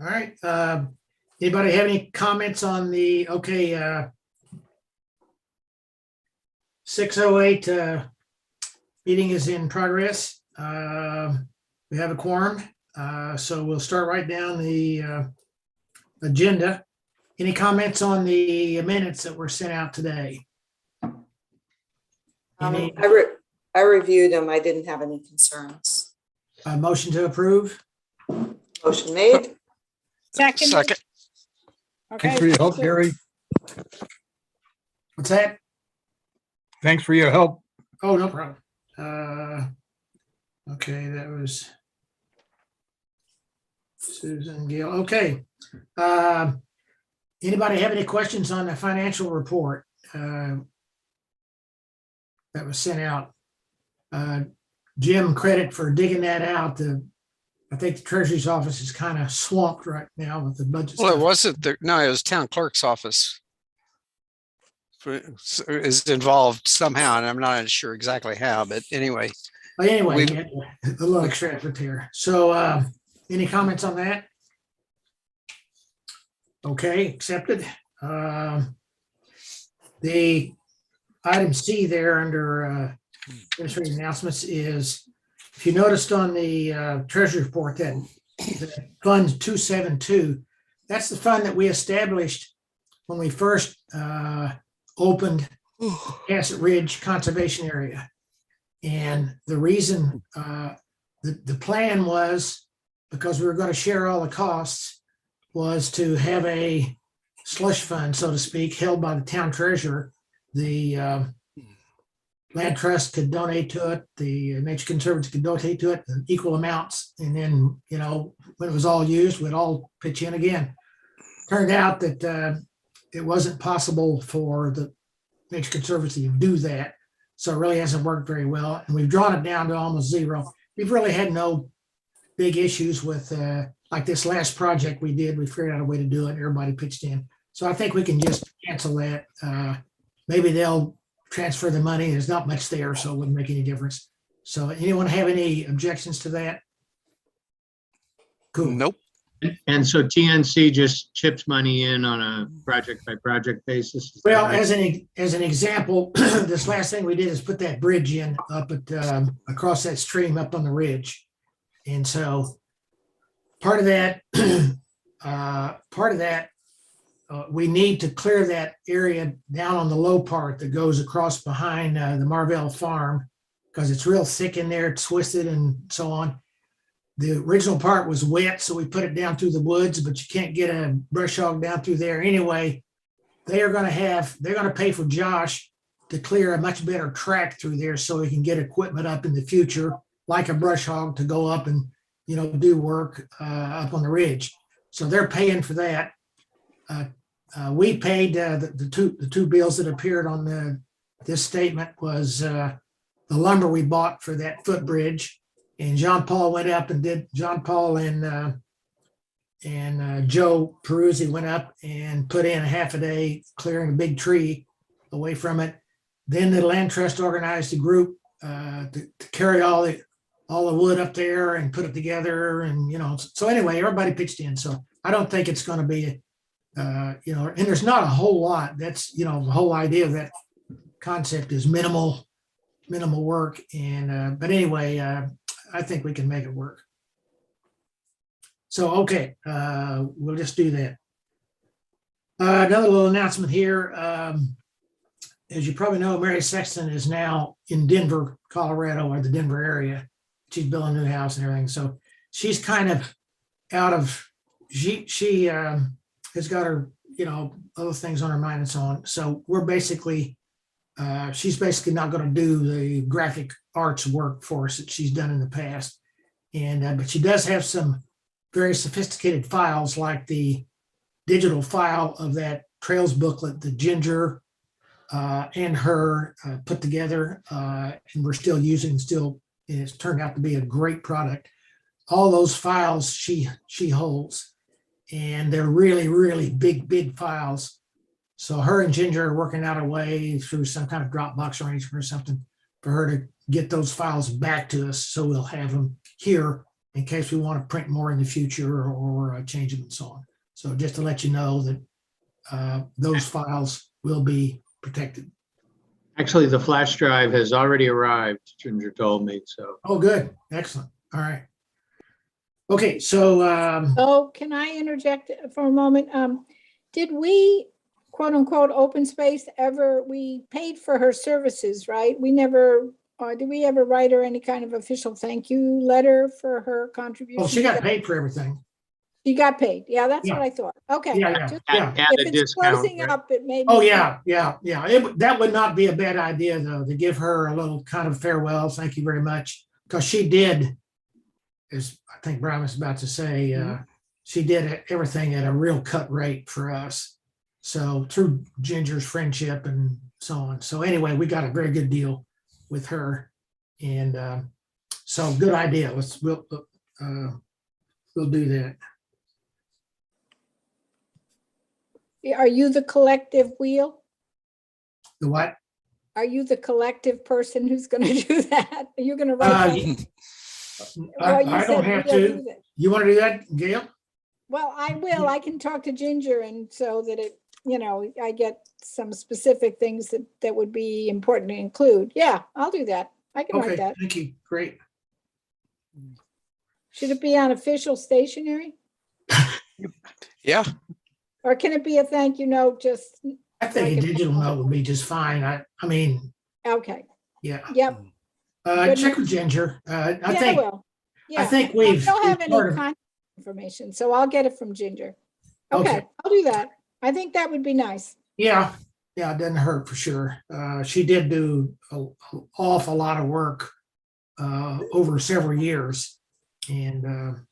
All right. Anybody have any comments on the, okay, 6:08 meeting is in progress. We have a quorum, so we'll start right down the agenda. Any comments on the minutes that were sent out today? Any I reviewed them. I didn't have any concerns. motion to approve? Motion made. Second. Second. Thanks for your help, Gary. What's that? Thanks for your help. Oh, no problem. Okay, that was Susan Gill. Okay. Anybody have any questions on the financial report that was sent out? Jim, credit for digging that out. I think the Treasury's office is kind of swamped right now with the budget. Well, it stuff. wasn't no, it was town clerk's office is involved somehow, and I'm not sure exactly how, but anyway. But anyway, we- we had a little extra effort here. So any comments on that? Okay, accepted. The item C there under administrative announcements is, if you noticed on the treasury report that Fund 272, that's the fund that we established when we first opened Pocasset Ridge Conservation Area. And the reason, the plan was, because we were going to share all the costs, was to have a slush fund, so to speak, held by the town treasurer. The land trust could donate to it, the nature conservancy could donate to it in equal amounts. And then, you know, when it was all used, we'd all pitch in again. Turned out that it wasn't possible for the nature conservancy to do that. So it really hasn't worked very well. And we've drawn it down to almost zero. We've really had no big issues with, like this last project we did, we figured out a way to do it. Everybody pitched in. So I think we can just cancel that. Maybe they'll transfer the money. There's not much there, so it wouldn't make any difference. So anyone have any objections to that? Cool. Nope. And so TNC just chips money in on a project by project basis? Is that Well, right? as an example, this last thing we did is put that bridge in up at across that stream up on the ridge. And so part of that, we need to clear that area down on the low part that goes across behind the Marvell farm, because it's real thick in there, it's twisted and so on. The original part was wet, so we put it down through the woods, but you can't get a brush hog down through there. Anyway, they're going to pay for Josh to clear a much better track through there so we can get equipment up in the future, like a brush hog, to go up and, you know, do work up on the ridge. So they're paying for that. We paid the two bills that appeared on this statement was the lumber we bought for that footbridge. And John Paul went up and John Paul and Joe Peruzzi went up and put in a half a day clearing a big tree away from it. Then the land trust organized a group to carry all the wood up there and put it together. And, you know, so anyway, everybody pitched in. So I don't think it's going to be, you know, and there's not a whole lot. That's, you know, the whole idea of that concept is minimal work. And, but anyway, I think we can make it work. So, okay, we'll just do that. Another little announcement here. As you probably know, MarySexton is now in Denver, Colorado, or the Denver area. She's building a new house and everything. So she's kind of out of, she has got her, you know, other things on her mind and so on. So we're basically, she's basically not going to do the graphic arts work for us that she's done in the past. And, but she does have some very sophisticated files, like the digital file of that trails booklet that Ginger and her put together, and we're still using, and it's turned out to be a great product. All those files she holds, and they're really, really big files. So her and Ginger are working out a way through some kind of Dropbox arrangement or something for her to get those files back to us, so we'll have them here in case we want to print more in the future or change them and so on. So just to let you know that those files will be protected. Actually, the flash drive has already arrived, Ginger told me, so. Oh, good. Excellent. All right. Okay, so Oh, can I interject for a moment? Did we, quote unquote, open space ever, we paid for her services, right? We never, did we ever write her any kind of official thank you letter for her contribution? oh, she got paid for everything. She got paid. Yeah, that's Yeah. what I thought. Okay. Yeah, yeah, Just- yeah. At If a it's discount, closing right? up, it may. Oh, be- yeah, yeah, yeah. That would not be a bad idea, though, to give her a little kind of farewell. Thank you very much. Because she did, as I think Brian was about to say, she did everything at a real cut rate for us. So through Ginger's friendship and so on. So anyway, we got a very good deal with her. And so good idea. We'll do that. Are you the collective wheel? The what? Are you the collective person who's going to do that? Are you going to write? that? Well, you I said don't have we'll to. do that. You want to do that, Gail? Well, I will. I can talk to Ginger and so that it, I get some specific things that would be important to include. Yeah, I'll do that. I can write Okay, that. thank you. Great. Should it be on official stationery? Yeah, Or can it be a thank you note, just, I think a Like a- digital note would be just fine. I mean, okay, yeah. yep. Good Check with Ginger. I Yeah, I think, will. Yeah. think I we've. don't have any sort of- contact information, so I'll get it from Ginger. Okay. Okay, I'll do that. I think that would be nice. Yeah, it doesn't hurt for sure. She did do an awful lot of work over several years, and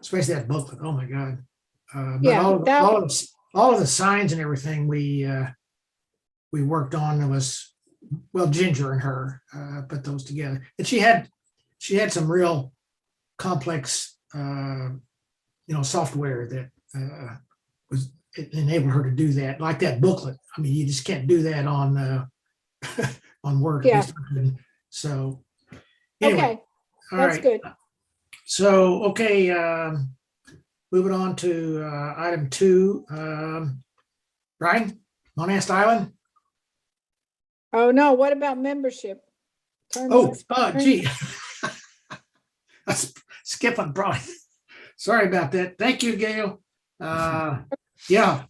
especially that booklet. Oh my God! But Yeah, all of the signs and everything we worked on was, well, Ginger and her put those together, and she had some real complex software that it enabled her to do that, like that booklet. I mean, you just can't do that on on Word. Yeah. So anyway, Okay, all that's right. good. So, okay, moving on to item 2. Brian, Monast Island. Oh, no, what about membership? Term Oh, expiration? gee. Skipping, Brian. Sorry about that. Thank you, Gail. Yeah,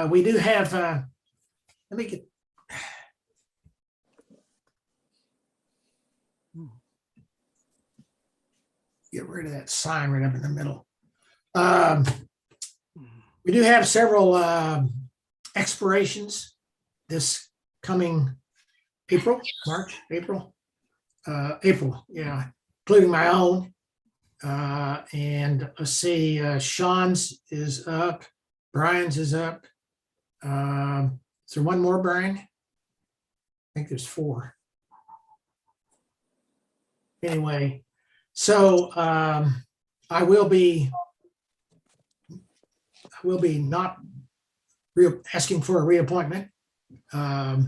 we do have, let me get rid of that sign right up in the middle. We do have several expirations this coming April, yeah, including my own. And let's see, Sean's is up, Brian's is up. Is there one more, Brian? I think there's 4. Anyway, so I will be not asking for a reappointment. I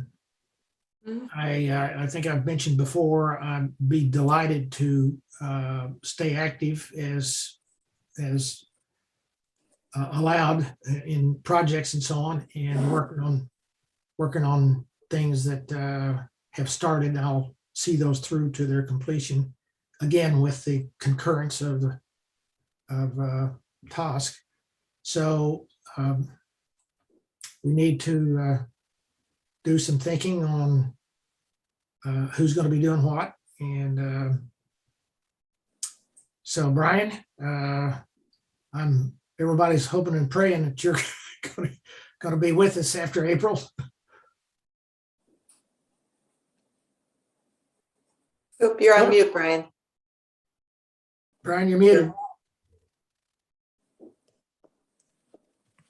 think I've mentioned before, I'd be delighted to stay active as allowed in projects and so on, and working on things that have started. I'll see those through to their completion, again with the concurrence of TOSC. So we need to do some thinking on who's going to be doing what. And so, Brian, everybody's hoping and praying that you're going to be with us after April. Oop, you're on mute, Brian. Brian, you're muted.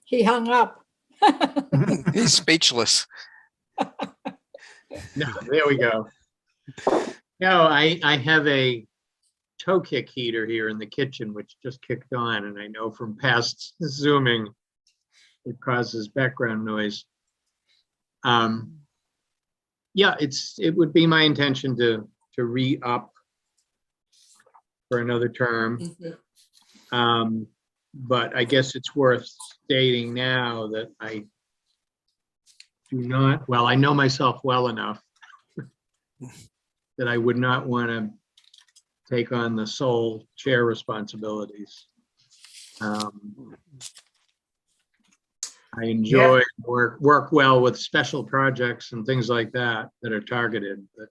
He hung up. he's speechless. No, there we go. No, I have a toe kick heater here in the kitchen, which just kicked on, and I know from past Zooming, it causes background noise. Yeah, it would be my intention to re-up for another term. Mhm. But I guess it's worth stating now that I do not, well, I know myself well enough that I would not want to take on the sole chair responsibilities. I enjoy work well with special projects and things like that that are targeted, but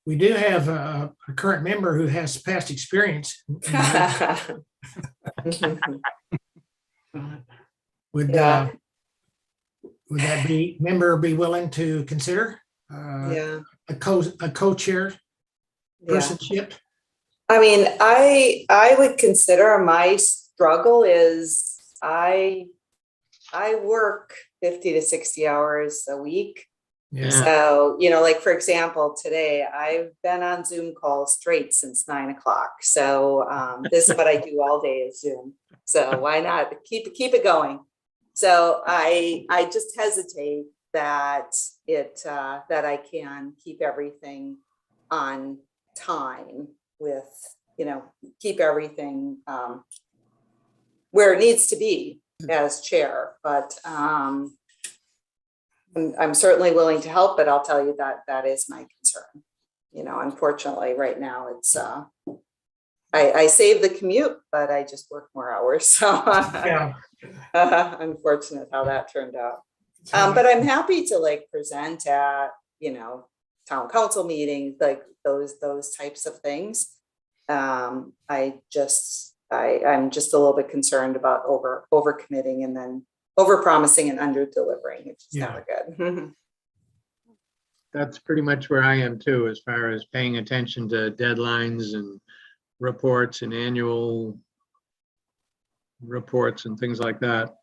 We do have a current member who has past experience. Would, Yeah. would that member be willing to consider Yeah, a co-chair yeah. personship? I mean, I would consider my struggle is I work 50 to 60 hours a week. Yeah. So, you know, like for example, today I've been on Zoom calls straight since 9 o'clock. So this is what I do all day is Zoom. So why not keep it going? So I just hesitate that that I can keep everything on time with, you know, keep everything where it needs to be as chair. But I'm certainly willing to help, but I'll tell you that that is my concern. You know, unfortunately, right now it's I save the commute, but I just work more hours. So Yeah. unfortunate how that turned out. But I'm happy to like present at, you know, town council meetings, like those types of things. I'm just a little bit concerned about over committing and then over promising and under delivering, which is never good. that's pretty much where I am too, as far as paying attention to deadlines and reports and annual reports and things like that.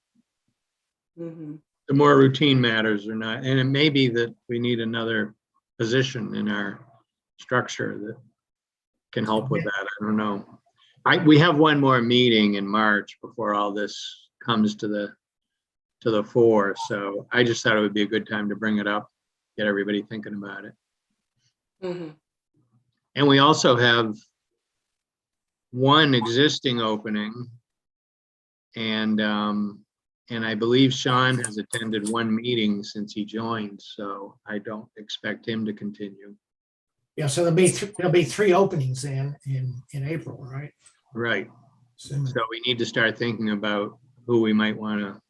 Mhm. The more routine matters or not, and it may be that we need another position in our structure that can help with that. I don't know. We have one more meeting in March before all this comes to the fore. So I just thought it would be a good time to bring it up, get everybody thinking about it. Mhm. And we also have one existing opening, and I believe Sean has attended one meeting since he joined, so I don't expect him to continue. Yeah, so there'll be 3 openings then in April, right? Right. Assuming. So we need to start thinking about who we might want to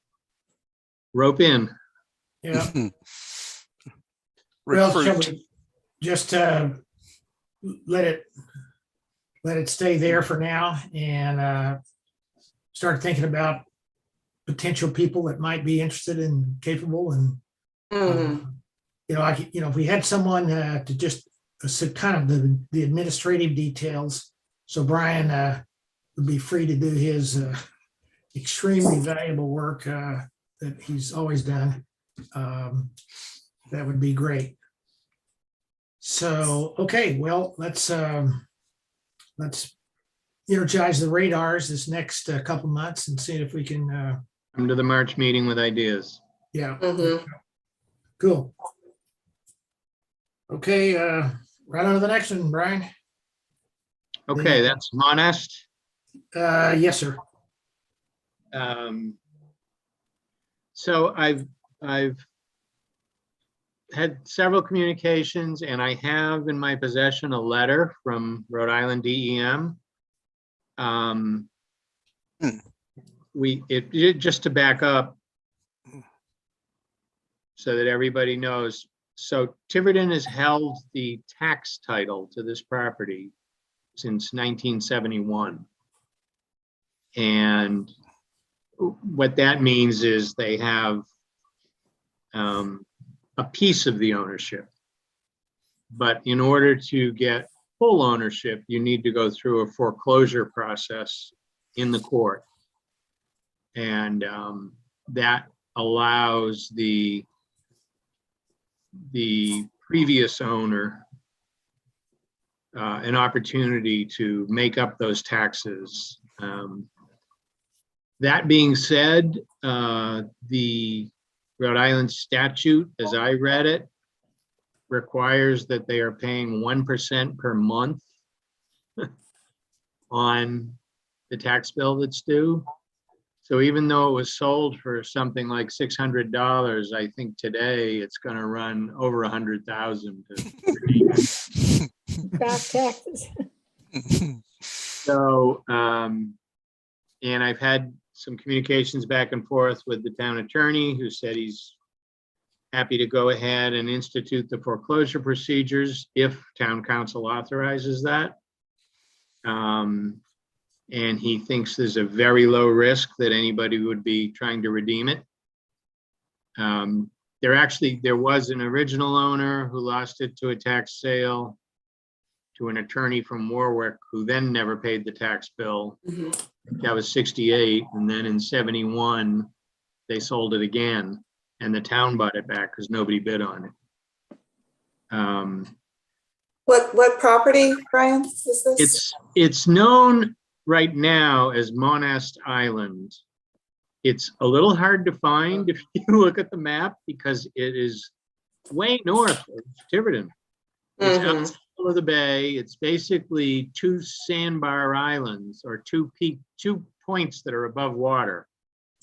rope in. Yeah. Well, shall Recruit. we just let it stay there for now and start thinking about potential people that might be interested and capable and Mhm. you know, if we had someone to just kind of the administrative details, so Brian would be free to do his extremely valuable work that he's always done. That would be great. So, okay, well, let's energize the radars this next couple months and see if we can. Come to the March meeting with ideas. Yeah. Mhm. Cool. Okay, right on to the next one, Brian. Okay, that's Monast. Yes, sir. So I've had several communications, and I have in my possession a letter from Rhode Island DEM. Just to back up so that everybody knows. So Tiverton has held the tax title to this property since 1971. And what that means is they have a piece of the ownership. But in order to get full ownership, you need to go through a foreclosure process in the court. And that allows the previous owner an opportunity to make up those taxes. That being said, the Rhode Island statute, as I read it, requires that they are paying 1% per month on the tax bill that's due. So even though it was sold for something like $600, I think today it's going to run over 100,000 to redeem it. Back taxes. So, and I've had some communications back and forth with the town attorney, who said he's happy to go ahead and institute the foreclosure procedures if town council authorizes that. And he thinks there's a very low risk that anybody would be trying to redeem it. There was an original owner who lost it to a tax sale to an attorney from Warwick, who then never paid the tax bill. That was 68, and then in 71, they sold it again, and the town bought it back because nobody bid on it. What property, Brian, is this? It's known right now as Monast Island. It's a little hard to find if you look at the map because it is way north of Tiverton. It's outside of the bay. It's basically two sandbar islands, or two points that are above water.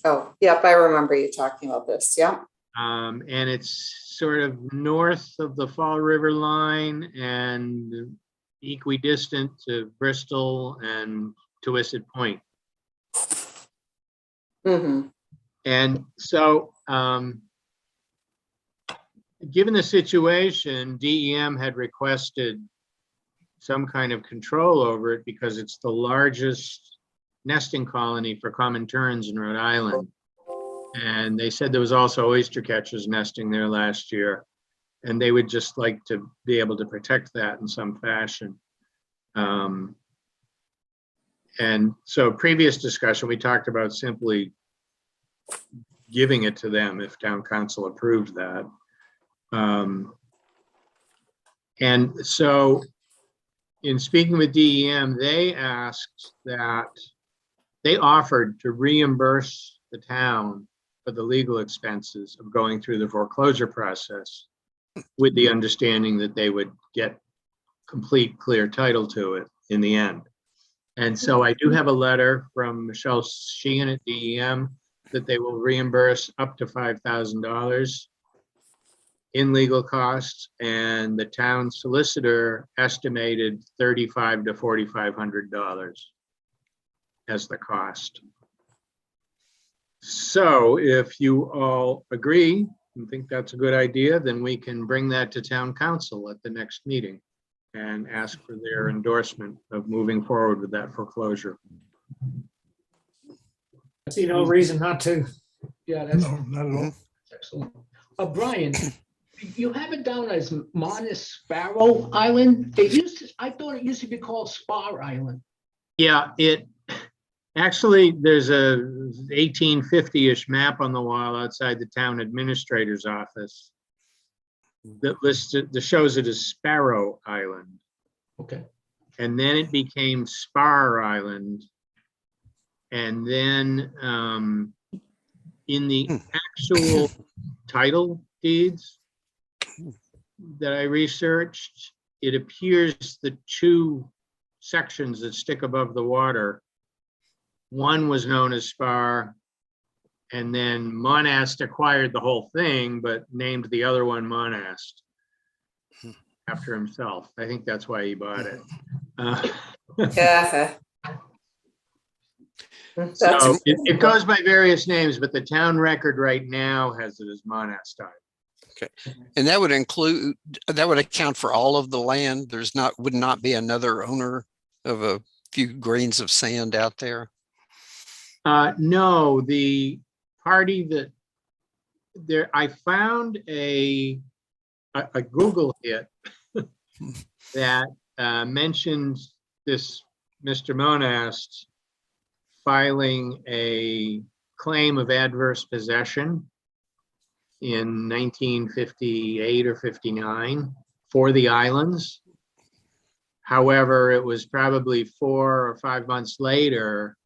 Oh, yep, I remember you talking about this. Yeah. And it's sort of north of the Fall River line and equidistant to Bristol and Twisted Point. And so, given the situation, DEM had requested some kind of control over it because it's the largest nesting colony for common terns in Rhode Island. And they said there was also oyster catchers nesting there last year, and they would just like to be able to protect that in some fashion. And so previous discussion, we talked about simply giving it to them if town council approved that. And so in speaking with DEM, they asked that they offered to reimburse the town for the legal expenses of going through the foreclosure process, with the understanding that they would get complete, clear title to it in the end. And so I do have a letter from Michelle Sheehan at DEM that they will reimburse up to $5,000 in legal costs, and the town solicitor estimated $3,500 to $4,500 as the cost. So if you all agree and think that's a good idea, then we can bring that to town council at the next meeting and ask for their endorsement of moving forward with that foreclosure. I see no reason not to. Yeah, that's No, not at all. excellent. Brian, you have it down as Monast Sparrow Island. I thought it used to be called Spar Island. Yeah, it actually, there's a 1850-ish map on the wall outside the town administrator's office that shows it as Sparrow Island. Okay. And then it became Spar Island. And then in the actual title deeds that I researched, it appears the two sections that stick above the water, one was known as Spar, and then Monast acquired the whole thing, but named the other one Monast after himself. I think that's why he bought it. Yeah. So it goes by various names, but the town record right now has it as Monast Island. Okay. And that would account for all of the land. Would not be another owner of a few grains of sand out there. No, the party that there, I found a Google hit that mentioned this Mr. Monast filing a claim of adverse possession in 1958 or 59 for the islands. However, it was probably 4 or 5 months later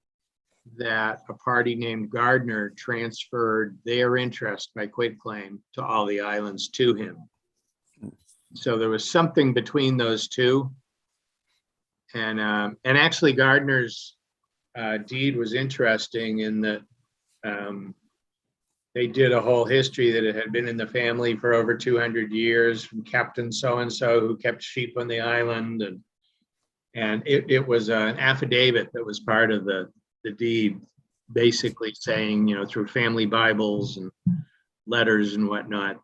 that a party named Gardner transferred their interest by quitclaim to all the islands to him. So there was something between those two. And actually Gardner's deed was interesting in that they did a whole history that it had been in the family for over 200 years from Captain so-and-so who kept sheep on the island. And it was an affidavit that was part of the deed, basically saying, through family Bibles and letters and whatnot,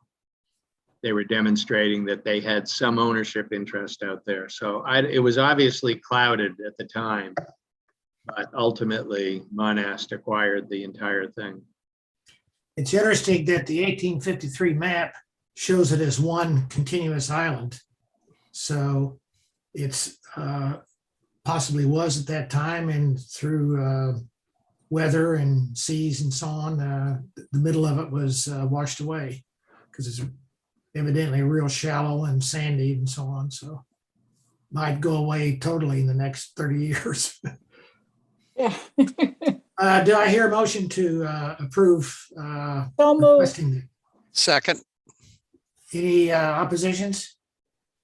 they were demonstrating that they had some ownership interest out there. So it was obviously clouded at the time, but ultimately Monast acquired the entire thing. It's interesting that the 1853 map shows it as one continuous island. So it's possibly was at that time, and through weather and seas and so on, the middle of it was washed away because it's evidently real shallow and sandy and so on. So might go away totally in the next 30 years. Yeah. Do I hear a motion to approve So moved. requesting? Second. Any oppositions?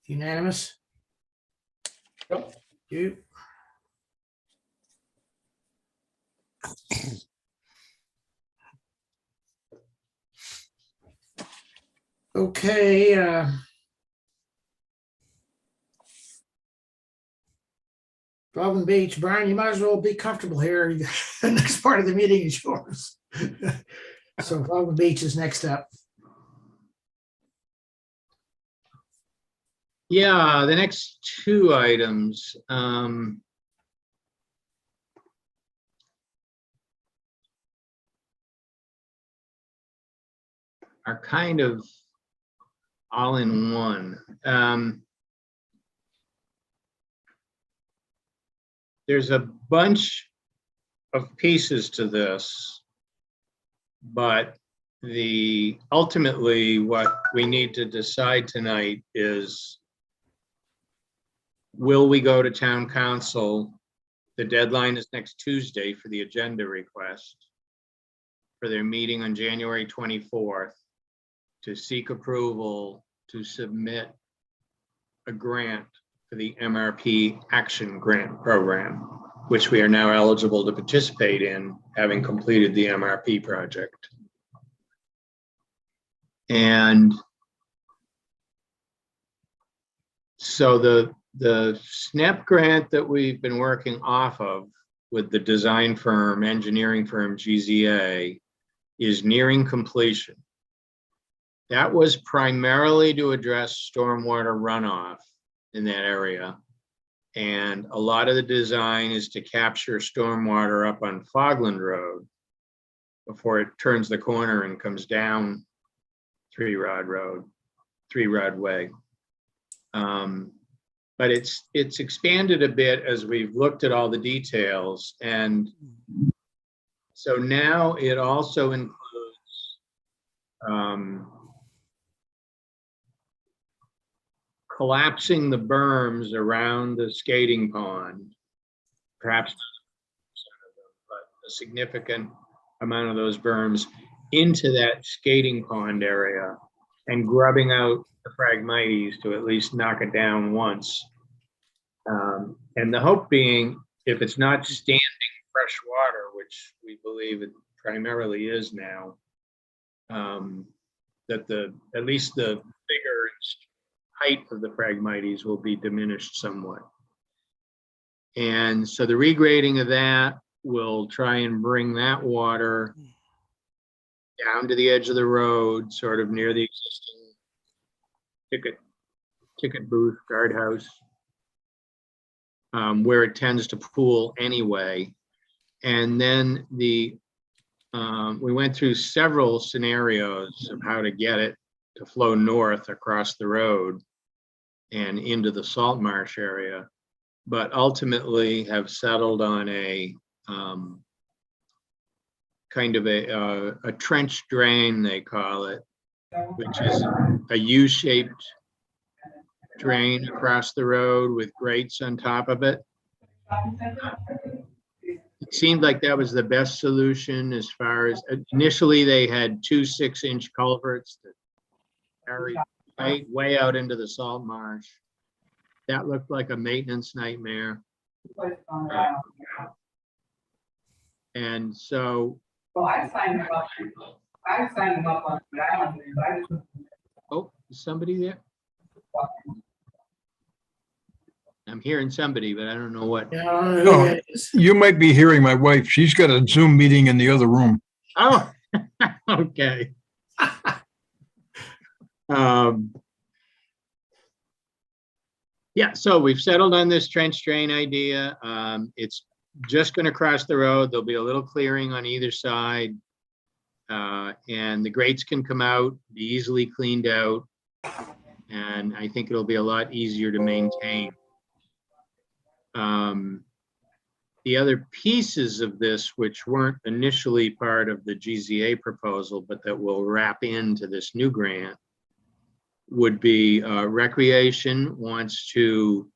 Unanimous? Yep. You. Okay. Fogland Beach, Brian, you might as well be comfortable here. The next part of the meeting is yours. So Fogland Beach is next up. Yeah, the next two items. Are kind of all in one. There's a bunch of pieces to this, but ultimately what we need to decide tonight is, will we go to town council? The deadline is next Tuesday for the agenda request for their meeting on January 24th to seek approval to submit a grant for the MRP Action Grant Program, which we are now eligible to participate in, having completed the MRP project. And so the SNEP grant that we've been working off of with the design firm, engineering firm GZA, is nearing completion. That was primarily to address stormwater runoff in that area. And a lot of the design is to capture stormwater up on Fogland Road before it turns the corner and comes down Three Rod Way. But it's expanded a bit as we've looked at all the details. And so now it also includes collapsing the berms around the skating pond, perhaps not 100% of them, but a significant amount of those berms into that skating pond area and grubbing out the Phragmites to at least knock it down once. And the hope being, if it's not standing fresh water, which we believe it primarily is now, that at least the bigger height of the Phragmites will be diminished somewhat. And so the regrading of that will try and bring that water down to the edge of the road, sort of near the existing ticket booth, guardhouse, where it tends to pool anyway. And then we went through several scenarios of how to get it to flow north across the road and into the salt marsh area, but ultimately have settled on a kind of a trench drain, they call it, which is a U-shaped drain across the road with grates on top of it. It seemed like that was the best solution as far as, initially they had 2 6-inch culverts that carried way out into the salt marsh. That looked like a maintenance nightmare. And so, I signed him up. I signed him up on the island. oh, is somebody there? I'm hearing somebody, but I don't know what. Yeah, I don't know who No. that is. You might be hearing my wife. She's got a Zoom meeting in the other room. Oh, okay. Yeah, so we've settled on this trench drain idea. It's just going to cross the road. There'll be a little clearing on either side. And the grates can come out, be easily cleaned out. And I think it'll be a lot easier to maintain. The other pieces of this, which weren't initially part of the GZA proposal, but that will wrap into this new grant, would be Recreation wants to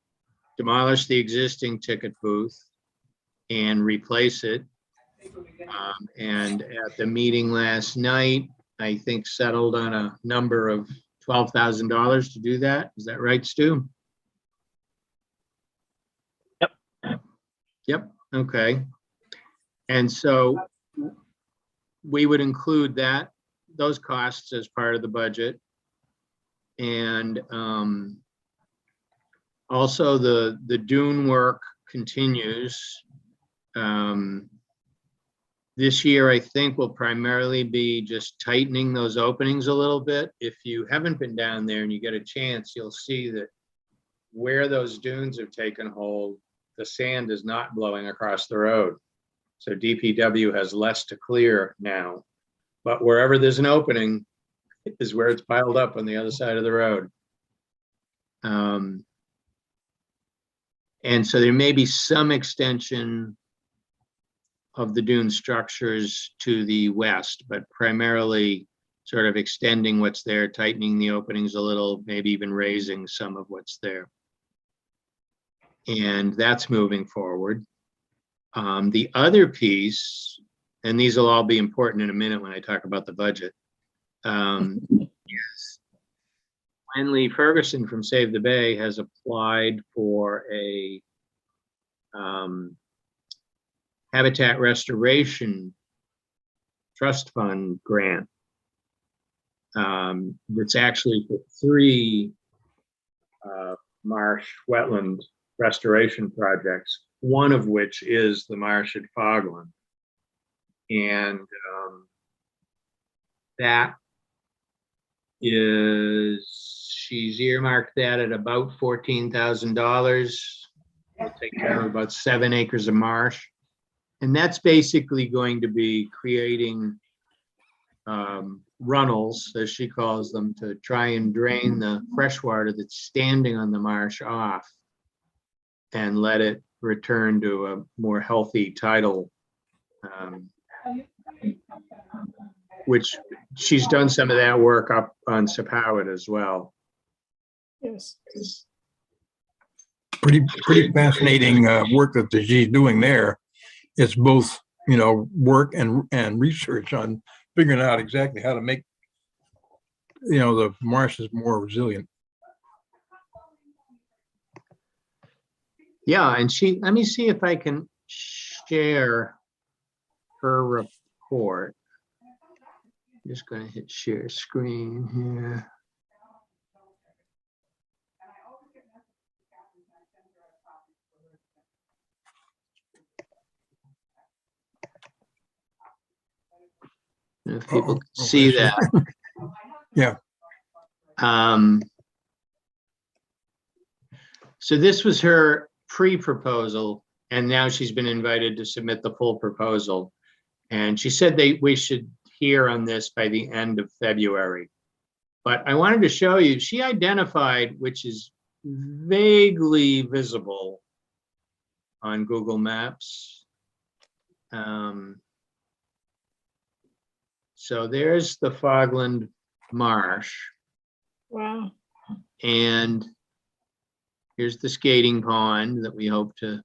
demolish the existing ticket booth and replace it. And at the meeting last night, I think settled on a number of $12,000 to do that. Is that right, Stu? Yep, okay. And so we would include those costs as part of the budget. And also the dune work continues. This year, I think will primarily be just tightening those openings a little bit. If you haven't been down there and you get a chance, you'll see that where those dunes have taken hold, the sand is not blowing across the road. So DPW has less to clear now, but wherever there's an opening is where it's piled up on the other side of the road. And so there may be some extension of the dune structures to the west, but primarily sort of extending what's there, tightening the openings a little, maybe even raising some of what's there. And that's moving forward. The other piece, and these will all be important in a minute when I talk about the budget, is Wenley Ferguson from Save the Bay has applied for a habitat restoration trust fund grant. That's actually for 3 marsh wetland restoration projects, one of which is the marsh at Fogland. And that is, she's earmarked that at about $14,000. We'll take care of about 7 acres of marsh. And that's basically going to be creating runnels, as she calls them, to try and drain the fresh water that's standing on the marsh off and let it return to a more healthy tidal, which she's done some of that work up on Sippo as well. Yes. Pretty fascinating work that she's doing there. It's both, work and research on figuring out exactly how to make, the marshes more resilient. Yeah, and let me see if I can share her report. I'm just going to hit share screen here. If people can see that. Yeah. So this was her pre-proposal, and now she's been invited to submit the full proposal. And she said we should hear on this by the end of February. But I wanted to show you, she identified, which is vaguely visible on Google Maps. So there's the Fogland Marsh. Wow. And here's the skating pond that we hope to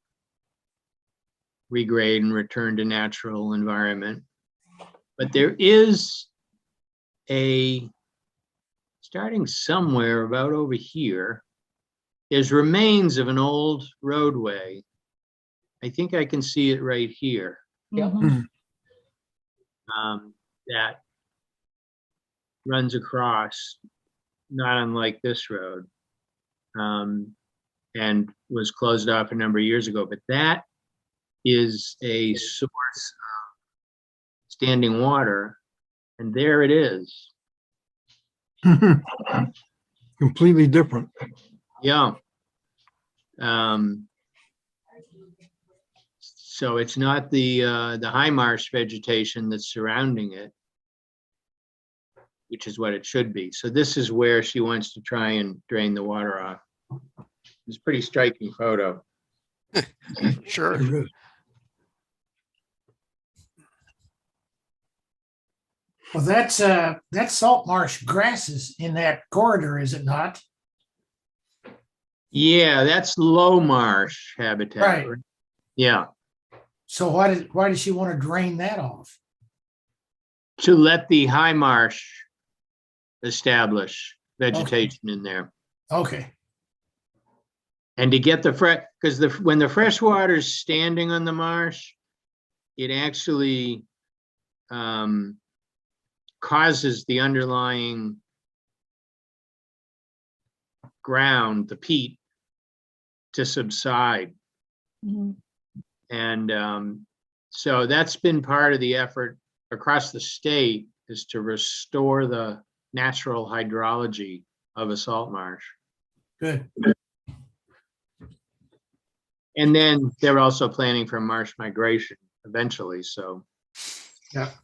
regrade and return to natural environment. But there is a starting somewhere about over here, there's remains of an old roadway. I think I can see it right here. Yep. Mhm. That runs across, not unlike this road, and was closed off a number of years ago. But that is a source of standing water, and there it is. Completely different. Yeah. So it's not the high marsh vegetation that's surrounding it, which is what it should be. So this is where she wants to try and drain the water off. It's a pretty striking photo. Sure. There is. Well, that's salt marsh grasses in that corridor, is it not? Yeah, that's low marsh habitat. Right. Yeah, So why does she want to drain that off? to let the high marsh establish vegetation in there. Okay, And to get the fresh, because when the fresh water is standing on the marsh, it actually causes the underlying ground, the peat, to subside. Mhm. And so that's been part of the effort across the state, is to restore the natural hydrology of a salt marsh. good. And then they're also planning for marsh migration eventually, so. Yeah.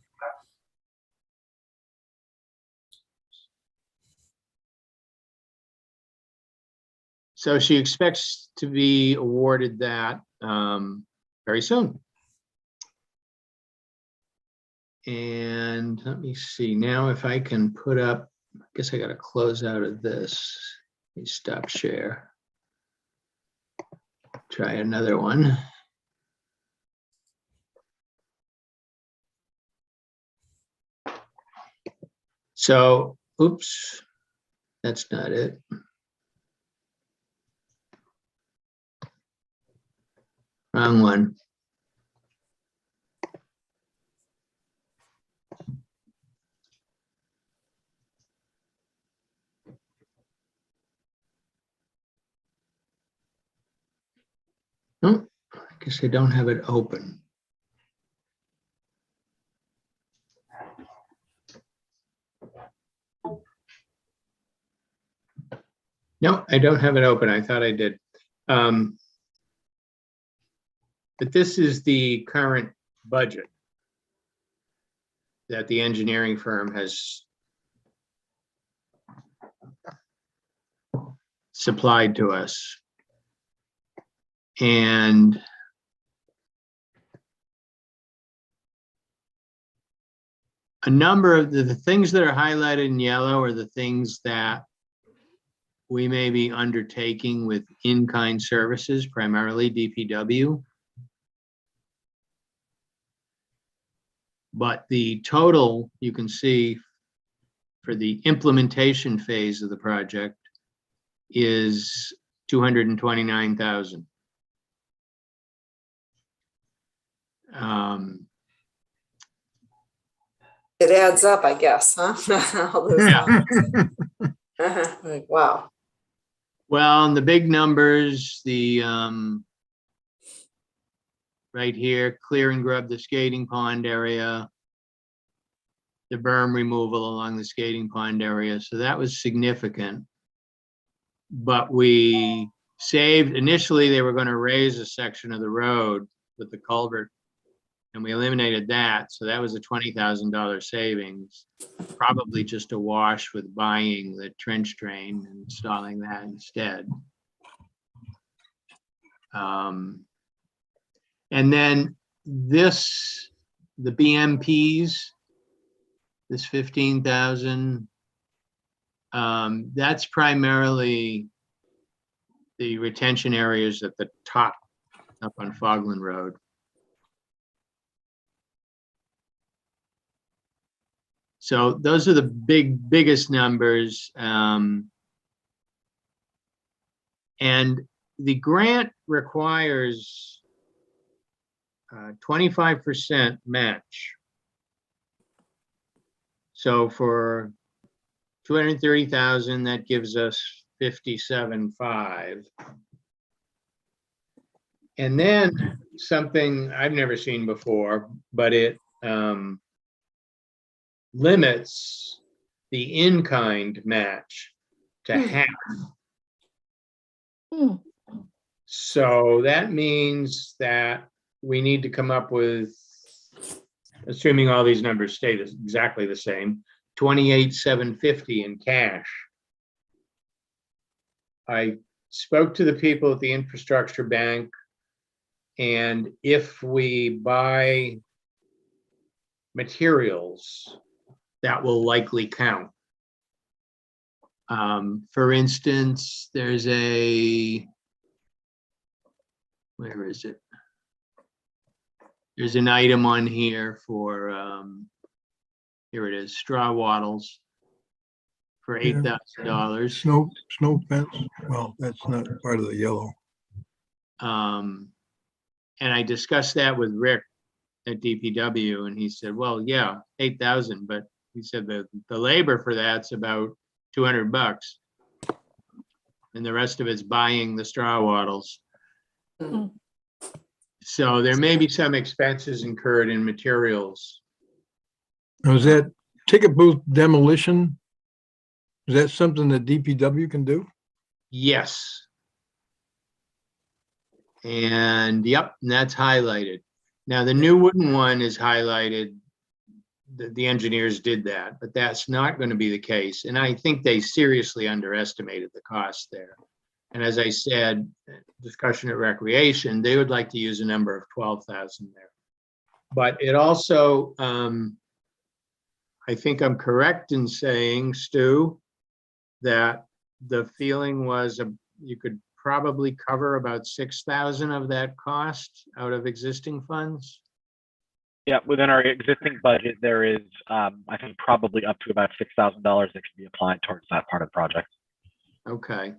So she expects to be awarded that very soon. And let me see now if I can put up, I guess I got to close out of this. Let me stop share. Try another one. So, oops, that's not it. Wrong one. Oh, I guess I don't have it open. No, I don't have it open. I thought I did. But this is the current budget that the engineering firm has supplied to us. And a number of the things that are highlighted in yellow are the things that we may be undertaking with in-kind services, primarily DPW. But the total, you can see, for the implementation phase of the project is $229,000. It adds up, I guess, huh? All those Yeah. numbers. Like, wow. Well, and the big numbers, the right here, clear and grub the skating pond area, the berm removal along the skating pond area. So that was significant. But we saved, initially they were going to raise a section of the road with the culvert, and we eliminated that. So that was a $20,000 savings, probably just a wash with buying the trench drain and installing that instead. And then this, the BMPs, this 15,000, that's primarily the retention areas at the top up on Fogland Road. So those are the biggest numbers. And the grant requires 25% match. So for 230,000, that gives us 57.5. And then something I've never seen before, but it limits the in-kind match to half. Hmm. So that means that we need to come up with, assuming all these numbers stay exactly the same, 28,750 in cash. I spoke to the people at the infrastructure bank, and if we buy materials, that will likely count. For instance, there's where is it? There's an item on here for, here it is, straw wattles for Yeah. $8,000. Snow fence. Well, that's not part of the yellow. And I discussed that with Rick at DPW, and he said, well, yeah, 8,000, but he said the labor for that's about $200, and the rest of it's buying the straw wattles. Mm. So there may be some expenses incurred in materials. Now, is that ticket booth demolition? Is that something that DPW can do? Yes. And yep, and that's highlighted. Now the new wooden one is highlighted. The engineers did that, but that's not going to be the case. And I think they seriously underestimated the cost there. And as I said, discussion at Recreation, they would like to use a number of 12,000 there. But it also, I think I'm correct in saying, Stu, that the feeling was you could probably cover about 6,000 of that cost out of existing funds. Yeah, within our existing budget, there is, I think, probably up to about $6,000 that can be applied towards that part of the project. Okay.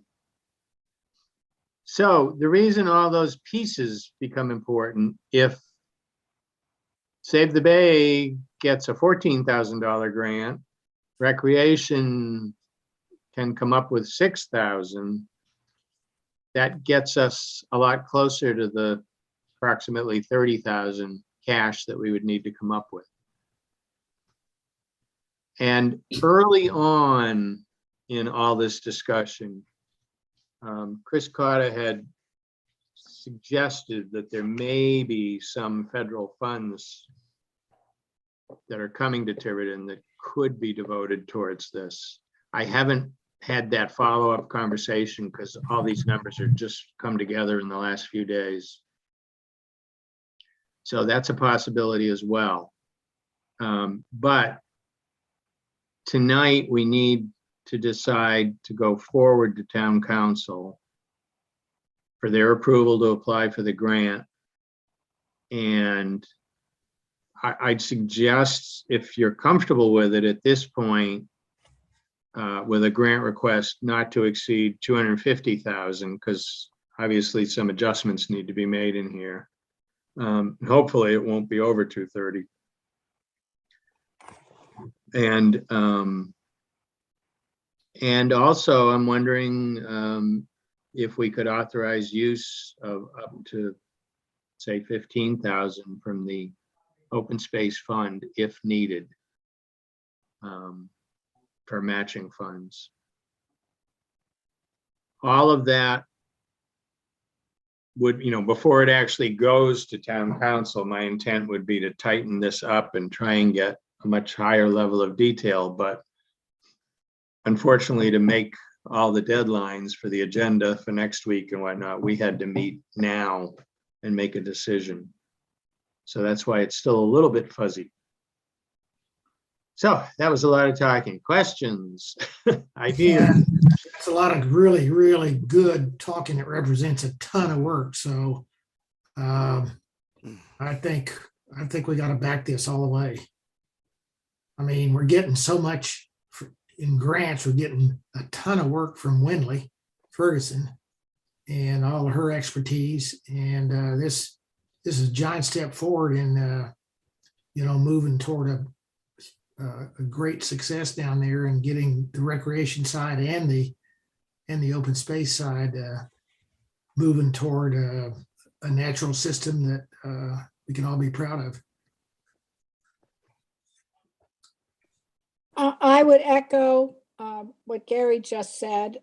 So the reason all those pieces become important, if Save the Bay gets a $14,000 grant, Recreation can come up with 6,000, that gets us a lot closer to the approximately 30,000 cash that we would need to come up with. And early on in all this discussion, Chris Cotta had suggested that there may be some federal funds that are coming to Tiverton that could be devoted towards this. I haven't had that follow-up conversation because all these numbers are just come together in the last few days. So that's a possibility as well. But tonight we need to decide to go forward to town council for their approval to apply for the grant. And I'd suggest, if you're comfortable with it at this point, with a grant request not to exceed 250,000, because obviously some adjustments need to be made in here. Hopefully it won't be over 230. And also I'm wondering if we could authorize use of up to, say, 15,000 from the open space fund if needed, for matching funds. All of that would, before it actually goes to town council, my intent would be to tighten this up and try and get a much higher level of detail. But unfortunately, to make all the deadlines for the agenda for next week and whatnot, we had to meet now and make a decision. So that's why it's still a little bit fuzzy. So that was a lot of talking. Questions, ideas? It's a lot of really, really good talking. It represents a ton of work. So I think we got to back this all the way. I mean, we're getting so much in grants. We're getting a ton of work from Windley Ferguson and all of her expertise. And this is a giant step forward in, moving toward a great success down there and getting the recreation side and the open space side moving toward a natural system that we can all be proud of. I would echo what Gary just said.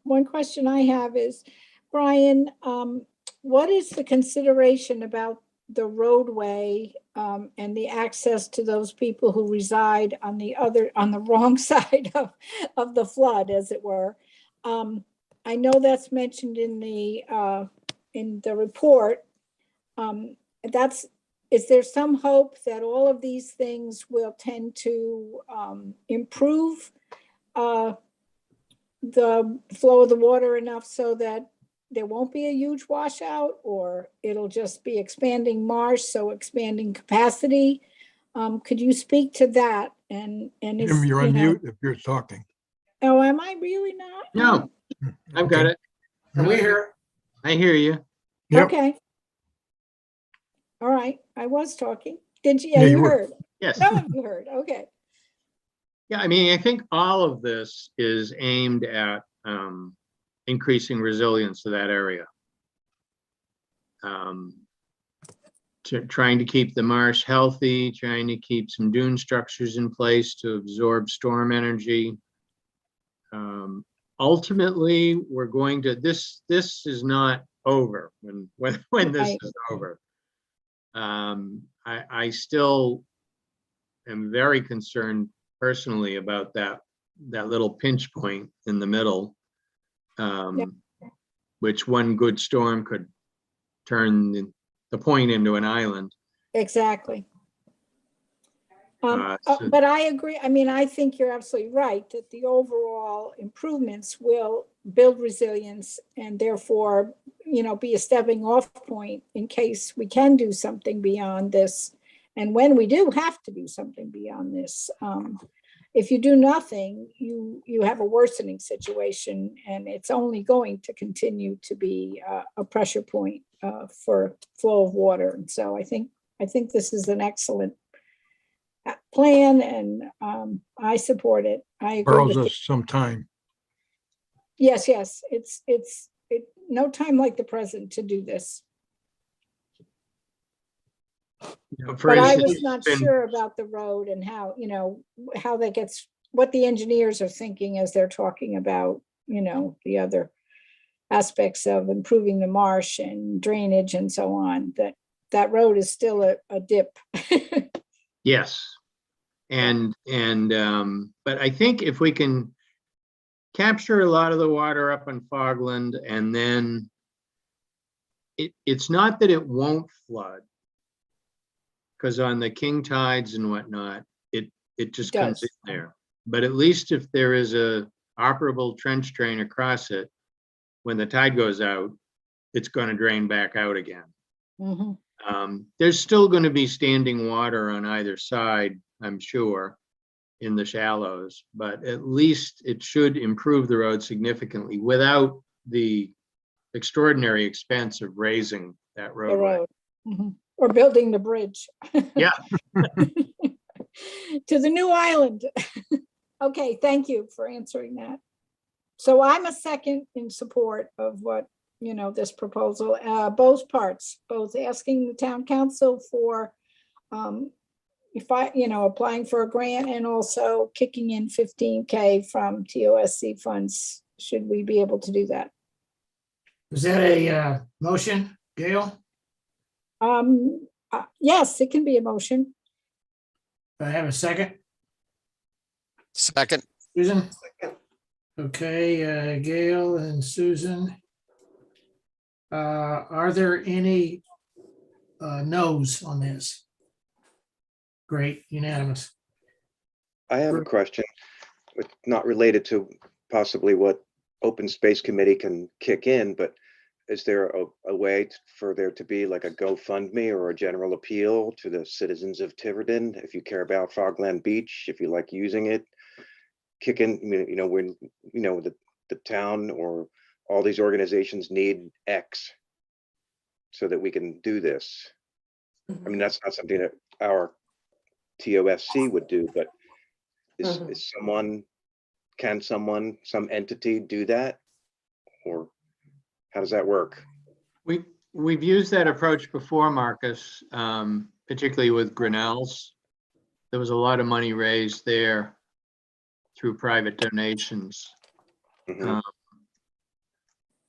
One question I have is, Brian, what is the consideration about the roadway and the access to those people who reside on the wrong side of the flood, as it were? I know that's mentioned in the report. Is there some hope that all of these things will tend to improve the flow of the water enough so that there won't be a huge washout, or it'll just be expanding marsh, so expanding capacity? Could you speak to that? And Jim, you're on mute if you're talking. Oh, am I really not? No, I've got it. And we hear, I hear you. Yep. Okay. All right, I was talking. Did you? Yeah, Yeah, you you were. heard. Yes. Some of you heard. Okay. Yeah, I mean, I think all of this is aimed at increasing resilience to that area. Trying to keep the marsh healthy, trying to keep some dune structures in place to absorb storm energy. Ultimately, we're going to, this is not over when this Right. is over. I still am very concerned personally about that little pinch point in the middle, which one good storm could turn the point into an island. Exactly. So- But I agree. I mean, I think you're absolutely right that the overall improvements will build resilience and therefore, be a stepping off point in case we can do something beyond this. And when we do have to do something beyond this, if you do nothing, you have a worsening situation, and it's only going to continue to be a pressure point for flow of water. And so I think this is an excellent plan, and I support it. I agree Borrows with us some time. Yes, it's no time like the present to do this. For But I instance, was not it's been- sure about the road and how, how that gets, what the engineers are thinking as they're talking about, the other aspects of improving the marsh and drainage and so on, that road is still a dip. Yes. And but I think if we can capture a lot of the water up on Fogland, and then it's not that it won't flood, because on the king tides and whatnot, it just comes in there. But at least if there is a operable trench drain across it, when the tide goes out, it's going to drain back out again. Mhm. There's still going to be standing water on either side, I'm sure, in the shallows, but at least it should improve the road significantly without the extraordinary expense of raising that The roadway. road. Mhm. Or building the bridge. Yeah. To the new island. Okay, thank you for answering that. So I'm a second in support of what, this proposal, both parts, both asking the town council for, applying for a grant, and also kicking in 15K from TOSC funds, should we be able to do that. is that a motion, Gail? Yes, it can be a motion. Do I have a second? Second. Susan? Okay, Gail and Susan. Are there any no's on this? Great, unanimous. I have a question, but not related to possibly what Open Space Committee can kick in, but is there a way for there to be like a GoFundMe or a general appeal to the citizens of Tiverton? If you care about Fogland Beach, if you like using it, kicking, when, the town or all these organizations need X so that we can do this. I mean, that's not something that our TOSC would do, but is some entity do that? Or how does that work? We've used that approach before, Marcus, particularly with Grinnell's. There was a lot of money raised there through private donations Mhm.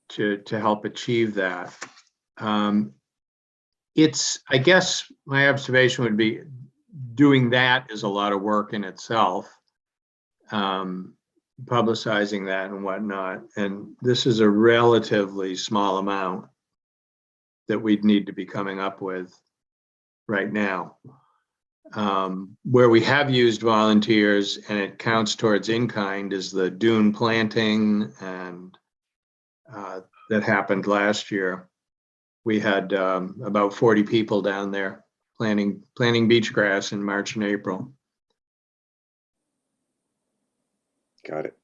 to help achieve that. I guess my observation would be doing that is a lot of work in itself, publicizing that and whatnot. And this is a relatively small amount that we'd need to be coming up with right now. Where we have used volunteers and it counts towards in-kind is the dune planting, and that happened last year. We had about 40 people down there planting beach grass in March and April. Got it.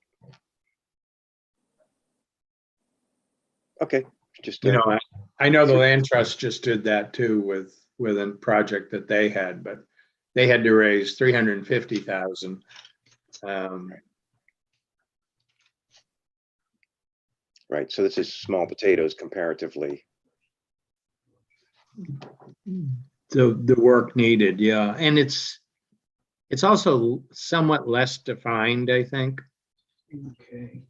Okay, just I know the Land Trust just did that too with a project that they had, but they had to raise $350,000. right. So this is small potatoes comparatively. The work needed, yeah, and it's also somewhat less defined, I think, Okay.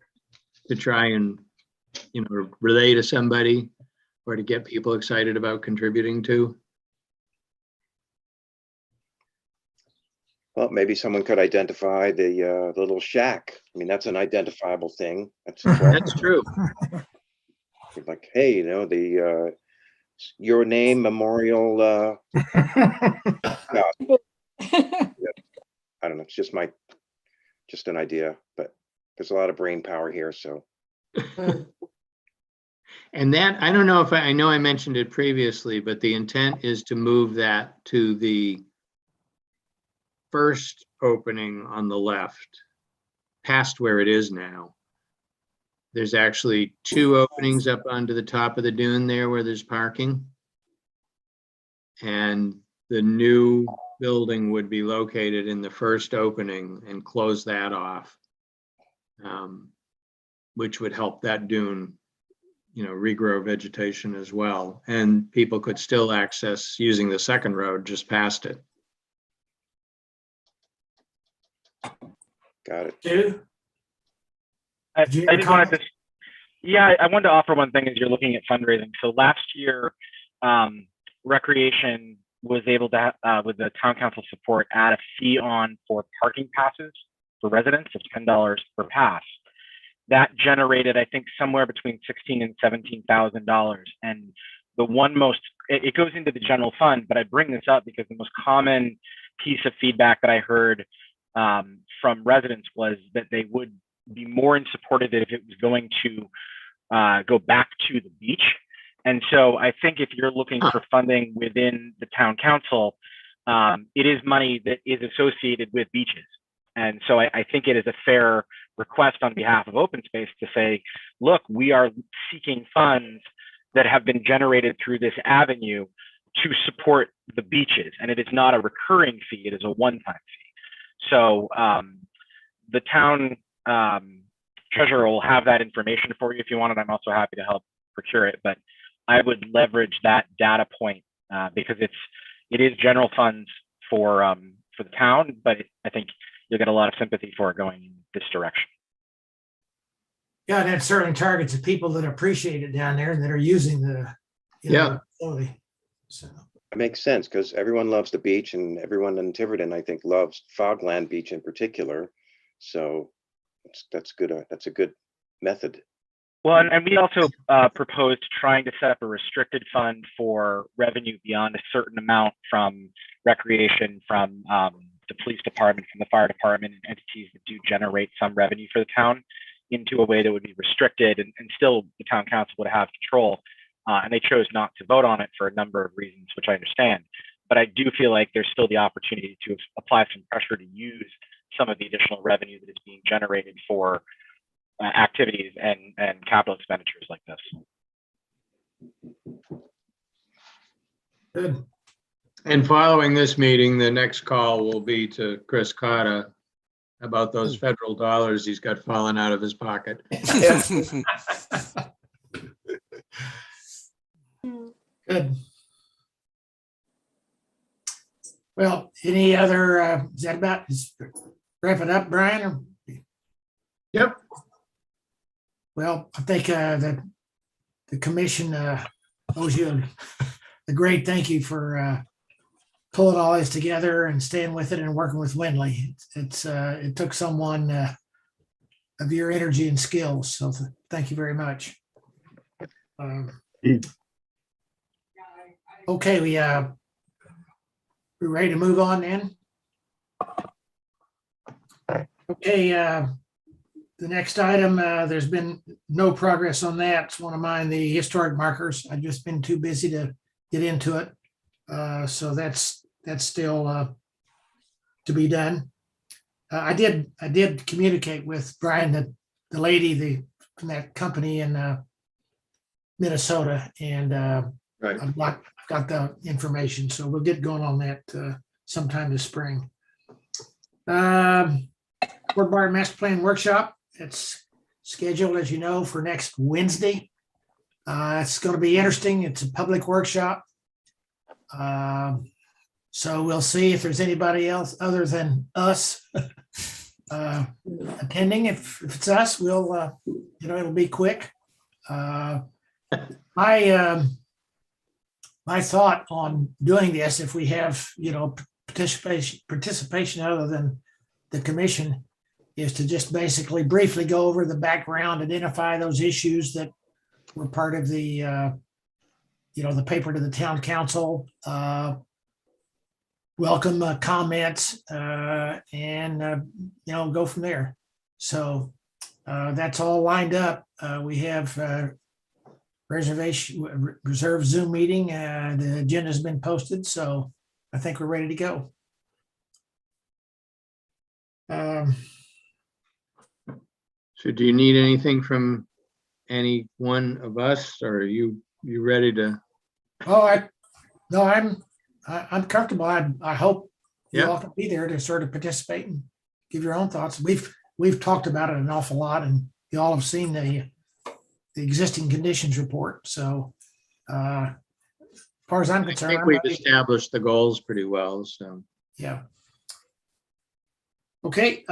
to try and relay to somebody or to get people excited about contributing to. Well, maybe someone could identify the little shack. I mean, that's an identifiable thing. That's That's true. like, hey, the your name memorial. No, I don't know. It's just an idea, but there's a lot of brain power here. So, And that, I don't know if I know I mentioned it previously, but the intent is to move that to the first opening on the left, past where it is now. There's actually 2 openings up onto the top of the dune there where there's parking. And the new building would be located in the first opening and close that off, which would help that dune, regrow vegetation as well. And people could still access using the second road just past it. got it. Stu? I Did you have a just wanted comment? to, yeah, I wanted to offer one thing as you're looking at fundraising. So last year, Recreation was able to, with the town council support, add a fee on for parking passes for residents of $10 per pass. That generated, I think, somewhere between $16,000 and $17,000. And the one it goes into the general fund, but I bring this up because the most common piece of feedback that I heard from residents was that they would be more in support of it if it was going to go back to the beach. And so I think if you're looking for funding within the town council, it is money that is associated with beaches. And so I think it is a fair request on behalf of Open Space to say, look, we are seeking funds that have been generated through this avenue to support the beaches. And it is not a recurring fee, it is a one-time fee. So the town treasurer will have that information for you if you want, and I'm also happy to help procure it. But I would leverage that data point because it is general funds for the town, but I think you'll get a lot of sympathy for it going in this direction. Yeah, and that certainly targets the people that appreciate it down there and that are using the facility. So It makes sense because everyone loves the beach, and everyone in Tiverton, I think, loves Fogland Beach in particular. So that's good. That's a good method. Well, and we also proposed trying to set up a restricted fund for revenue beyond a certain amount from recreation, from the police department, from the fire department, and entities that do generate some revenue for the town. into a way that would be restricted and still the town council would have control. And they chose not to vote on it for a number of reasons, which I understand. But I do feel like there's still the opportunity to apply some pressure to use some of the additional revenue that is being generated for activities and capital expenditures like this. Good. And following this meeting, the next call will be to Chris Carter about those federal dollars he's got falling out of his pocket. Good. Well, any other, is that about, wrap it up, Brian? Or- Yep. Well, I think the commission owes you a great thank you for pulling all this together and staying with it and working with Windley. It took someone of your energy and skills, so thank you very much. Okay, we're ready to move on then. Okay, the next item, there's been no progress on that. It's one of mine, the historic markers. I've just been too busy to get into it. So that's still to be done. I did communicate with Brian, the lady from that company in Minnesota, and Right. I've got the information, so we'll get going on that sometime this spring. Fort Barton Master Plan Workshop, it's scheduled, as you know, for next Wednesday. It's going to be interesting. It's a public workshop. So we'll see if there's anybody else other than us attending. If it's us, we'll, it'll be quick. My thought on doing this, if we have, participation other than the commission, is to just basically briefly go over the background, identify those issues that were part of the, the paper to the town council, welcome comments, and, go from there. So that's all lined up. We have reserved Zoom meeting. The agenda has been posted, so I think we're ready to go. So do you need anything from any one of us, or are you ready to? Oh, I'm comfortable. I hope you Yeah. all can be there to sort of participate and give your own thoughts. We've talked about it an awful lot, and you all have seen the existing conditions report. So as far as I'm I concerned, think I'm we've ready. established the goals pretty well, so. Yeah. Okay,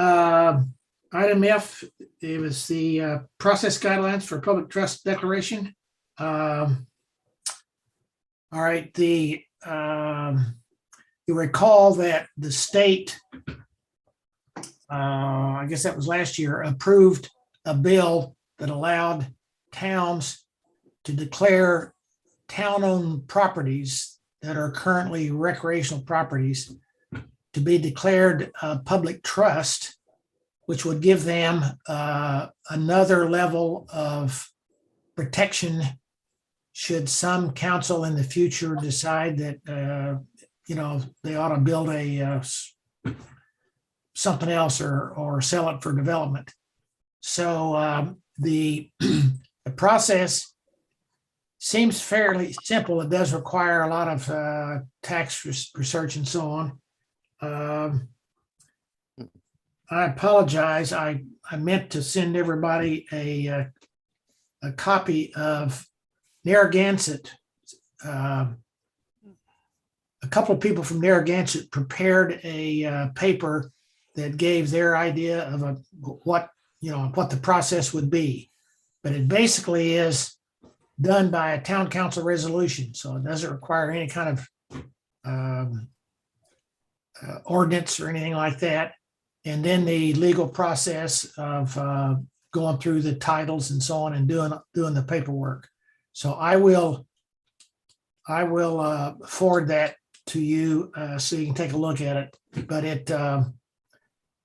item F, it was the process guidelines for public trust declaration. All right, you recall that the state, I guess that was last year, approved a bill that allowed towns to declare town-owned properties that are currently recreational properties to be declared a public trust, which would give them another level of protection should some council in the future decide that they ought to build something else or sell it for development. So the process seems fairly simple. It does require a lot of tax research and so on. I apologize. I meant to send everybody a copy of Narragansett. A couple of people from Narragansett prepared a paper that gave their idea of what the process would be, but it basically is done by a town council resolution, so it doesn't require any kind of ordinance or anything like that. And then the legal process of going through the titles and so on and doing the paperwork. So I will forward that to you so you can take a look at it. But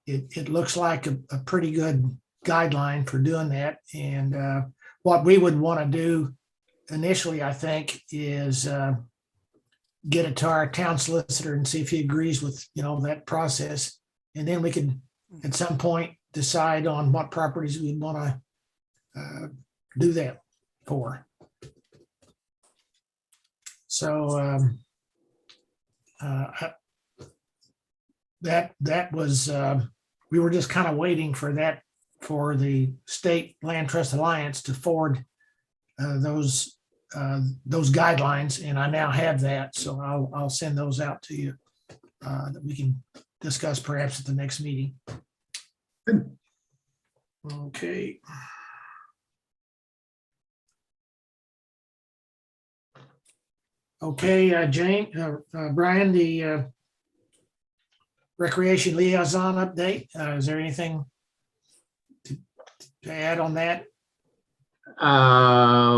it looks like a pretty good guideline for doing that. And what we would want to do initially, I think, is get it to our town solicitor and see if he agrees with, that process. And then we could, at some point, decide on what properties we want to do that for. So that was, we were just kind of waiting for that, for the State Land Trust Alliance to forward those guidelines, and I now have that, so I'll send those out to you that we can discuss perhaps at the next meeting. Okay. Okay, Brian, the Recreation Liaison update. Is there anything to add on that?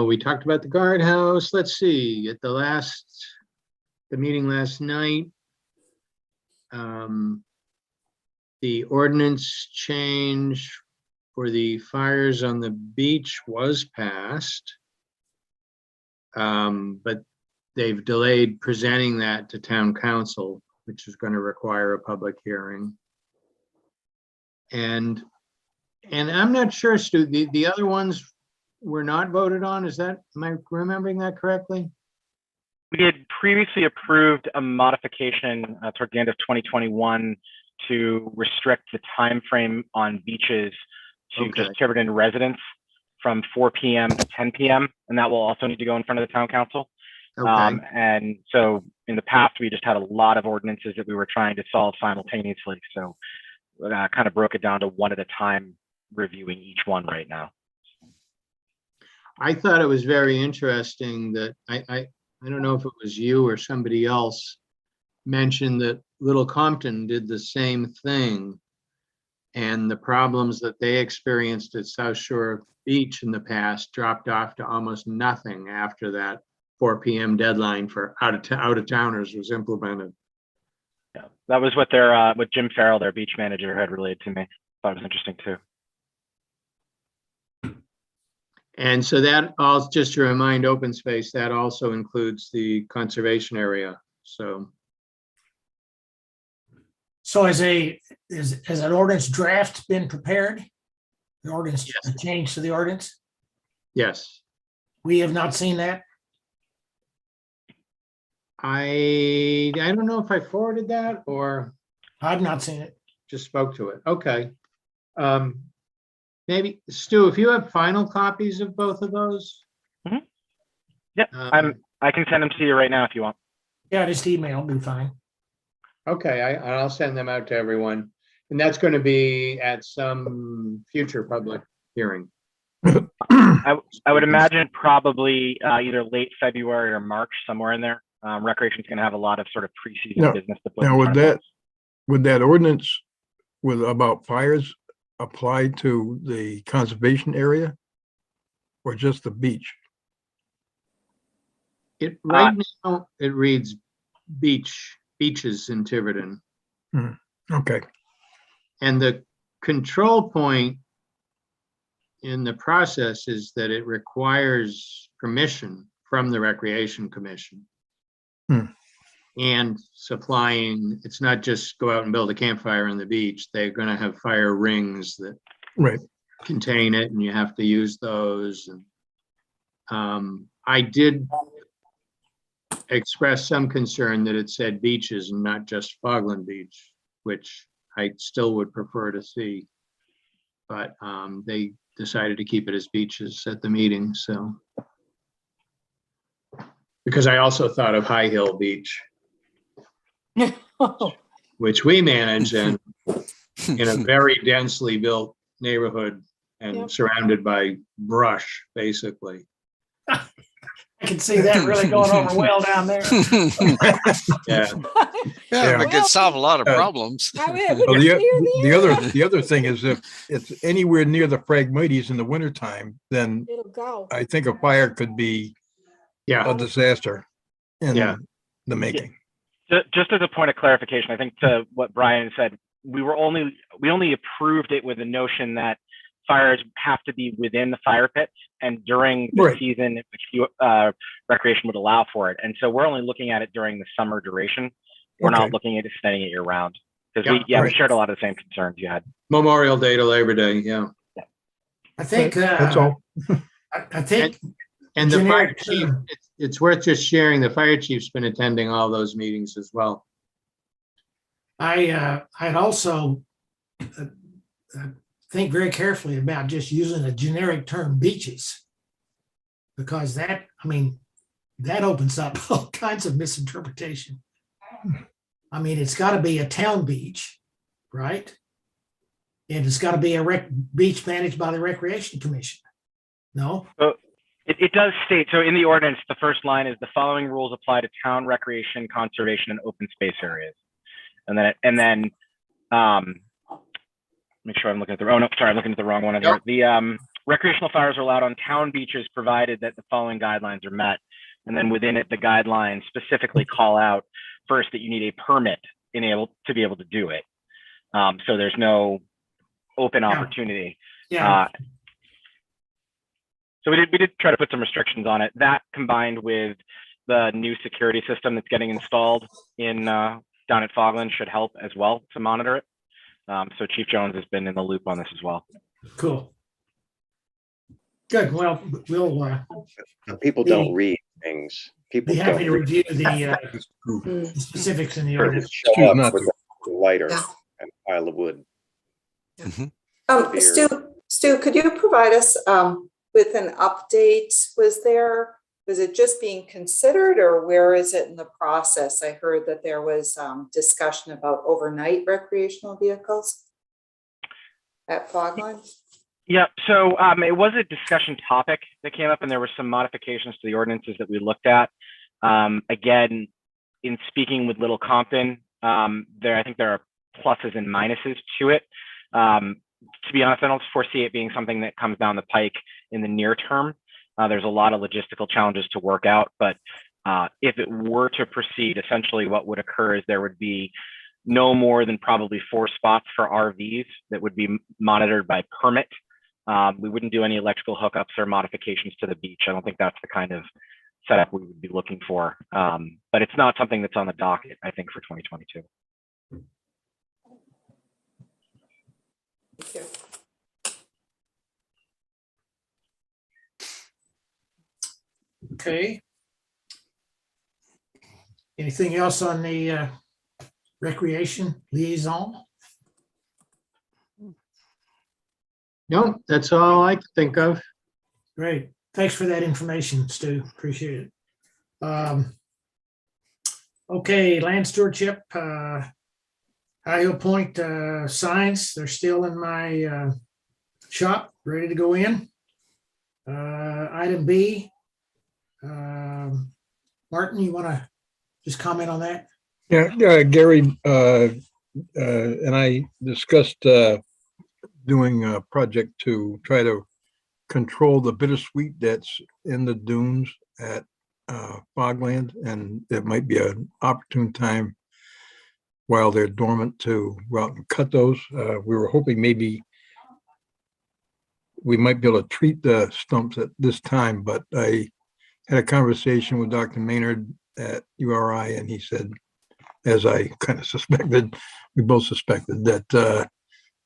We talked about the guardhouse. Let's see, at the meeting last night, the ordinance change for the fires on the beach was passed. But they've delayed presenting that to town council, which is going to require a public hearing. And I'm not sure, Stu, the other ones were not voted on. Am I remembering that correctly? We had previously approved a modification toward the end of 2021 to restrict the time frame on beaches to just Tiverton residents from 4 p.m. to 10 p.m. And that will also need to go in front of the town council. Okay. And so in the past, we just had a lot of ordinances that we were trying to solve simultaneously. So kind of broke it down to one at a time, reviewing each one right now. I thought it was very interesting that I don't know if it was you or somebody else mentioned that Little Compton did the same thing, and the problems that they experienced at South Shore Beach in the past dropped off to almost nothing after that 4 p.m. deadline for out of towners was implemented. Yeah, that was what what Jim Farrell, their beach manager, had relayed to me. Thought it was interesting too. And so that all, just to remind open space, that also includes the conservation area. So has an ordinance draft been prepared? The ordinance, Yes. a change to the ordinance? yes, We have not seen that. I don't know if I forwarded that or I've not seen it. just spoke to it. Okay. Maybe Stu, if you have final copies of both of those. Mm-hmm. Yep, I can send them to you right now if you want. Yeah, just email, be fine. Okay, I'll send them out to everyone. And that's going to be at some future public hearing. I would imagine probably either late February or March, somewhere in there. Recreation's going to have a lot of sort of pre-season business to put in front of us. Would that ordinance about fires apply to the conservation area or just the beach? Right now, it reads beaches in Tiverton. Okay. And the control point in the process is that it requires permission from the Recreation Commission. And supplying, it's not just go out and build a campfire on the beach. They're going to have fire rings that contain it, and you have to use those. And I did express some concern that it said beaches and not just Fogland Beach, which I still would prefer to see. But they decided to keep it as beaches at the meeting. So, because I also thought of High Hill Beach, which we manage in a very densely built neighborhood and surrounded by brush, basically. I can see that really going over well down there. Yeah, we could solve a lot of problems. Well, the other thing is, if it's anywhere near the Phragmites in the wintertime, then It'll go. I think a fire could be a disaster in the making. Just as a point of clarification, I think to what Brian said, we only approved it with the notion that fires have to be within the fire pits and during the Right. season in which recreation would allow for it. And so we're only looking at it during the summer duration. We're Okay. not looking at extending it year round. Because Yeah, we right. shared a lot of the same concerns you had. Memorial Day to Labor Day, yeah. I think, That's all. I think, And the fire Generic chief, term. it's worth just sharing, the fire chief's been attending all those meetings as well. I'd also think very carefully about just using a generic term, beaches. Because that, I mean, that opens up all kinds of misinterpretation. I mean, it's got to be a town beach, right? And it's got to be a beach managed by the Recreation Commission. No? It does state, so in the ordinance, the first line is the following rules apply to town recreation, conservation, and open space areas. And then make sure I'm looking at the, oh no, sorry, I'm looking at the wrong one. Yep. The recreational fires are allowed on town beaches provided that the following guidelines are met. And then within it, the guidelines specifically call out first that you need a permit to be able to do it. So there's no open opportunity. Yeah. So we did try to put some restrictions on it. That combined with the new security system that's getting installed in down at Fogland should help as well to monitor it. So Chief Jones has been in the loop on this as well. Cool. Good. Well, we'll People don't read things. People be happy don't to read. It's review true. the specifics in the Sure, ordinance. just show Choose up not with to. a lighter Yeah. and a pile of wood. Stu, could you provide us with an update? Was it just being considered, or where is it in the process? I heard that there was discussion about overnight recreational vehicles at Fogland. Yeah, so it was a discussion topic that came up, and there were some modifications to the ordinances that we looked at. Again, in speaking with Little Compton, I think there are pluses and minuses to it. To be honest, I don't foresee it being something that comes down the pike in the near term. There's a lot of logistical challenges to work out, but if it were to proceed, essentially what would occur is there would be no more than probably 4 spots for RVs that would be monitored by permit. We wouldn't do any electrical hookups or modifications to the beach. I don't think that's the kind of setup we would be looking for. But it's not something that's on the docket, I think, for 2022. Thank you. Okay. Anything else on the recreation liaison? No, that's all I can think of. Great. Thanks for that information, Stu. Appreciate it. Okay, land stewardship, High Hill Point signs, they're still in my shop, ready to go in. Item B. Martin, you want to just comment on that? Yeah, Gary and I discussed doing a project to try to control the bittersweet that's in the dunes at Fogland, and it might be an opportune time while they're dormant to go out and cut those. We were hoping maybe we might be able to treat the stumps at this time, but I had a conversation with Dr. Maynard at URI, and he said, as I kind of suspected, we both suspected that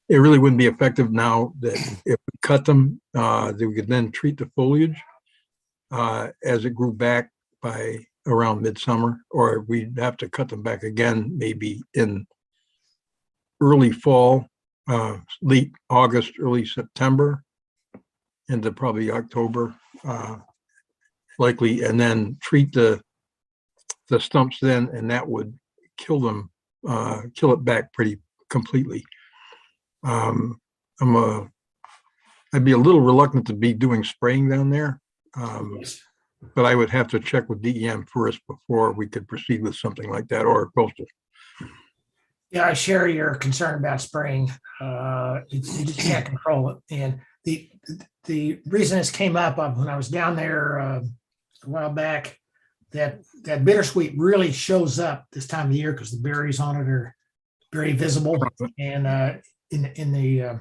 it really wouldn't be effective now, that if we cut them, that we could then treat the foliage as it grew back by around midsummer, or we'd have to cut them back again, maybe in early fall, late August, early September, into probably October, likely, and then treat the stumps then, and that would kill them, kill it back pretty completely. I'd be a little reluctant to be doing spraying down there, but I would have to check with DEM first before we could proceed with something like that, or coastal. Yeah, I share your concern about spraying. You just can't control it. And the reason this came up when I was down there a while back, that bittersweet really shows up this time of the year because the berries on it are very visible. And in the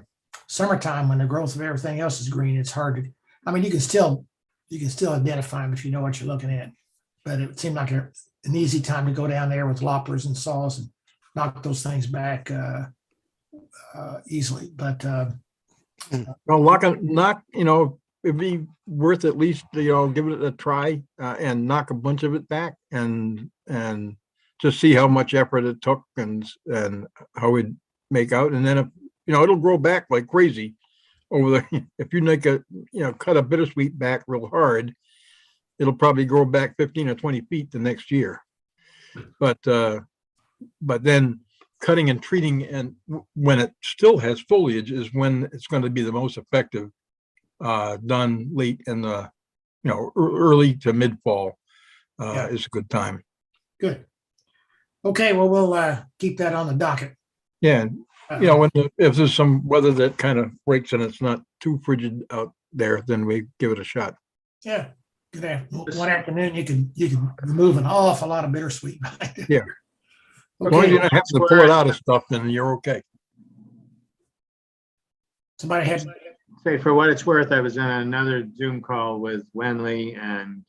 summertime, when the growth of everything else is green, it's hard to, I mean, you can still identify them if you know what you're looking at. But it seemed like an easy time to go down there with loppers and saws and knock those things back easily. But Well, knock, it'd be worth at least, giving it a try and knock a bunch of it back and just see how much effort it took and how it'd make out. And then if, it'll grow back like crazy over the, if you make cut a bittersweet back real hard, it'll probably grow back 15 or 20 feet the next year. But then cutting and treating, and when it still has foliage, is when it's going to be the most effective, done late in the, early to mid fall is a good time. good. Okay, well, we'll keep that on the docket. Yeah. If there's some weather that kind of breaks and it's not too frigid out there, then we give it a shot. Yeah. Good one afternoon, you can remove an awful lot of bittersweet. Yeah. As long as you don't have to pull it out of stuff, then you're okay. Somebody had, Say, for what it's worth, I was on another Zoom call with Wenley and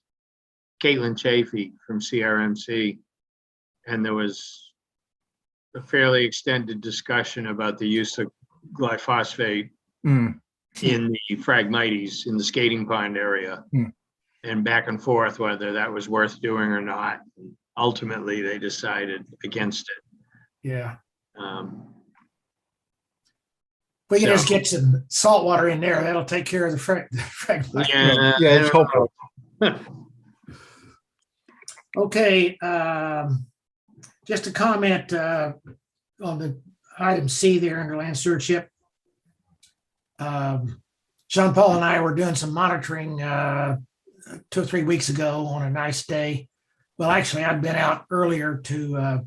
Caitlin Chafee from CRMC. And there was a fairly extended discussion about the use of glyphosate in the Phragmites in the skating pond area. And back and forth whether that was worth doing or not. Ultimately, they decided against it. yeah. We can just get some salt water in there. That'll take care of the fragmite. Yeah, Yeah, it's helpful. Okay, just a comment on the item C there under land stewardship. Jean Paul and I were doing some monitoring 2 or 3 weeks ago on a nice day. Well, actually, I'd been out earlier to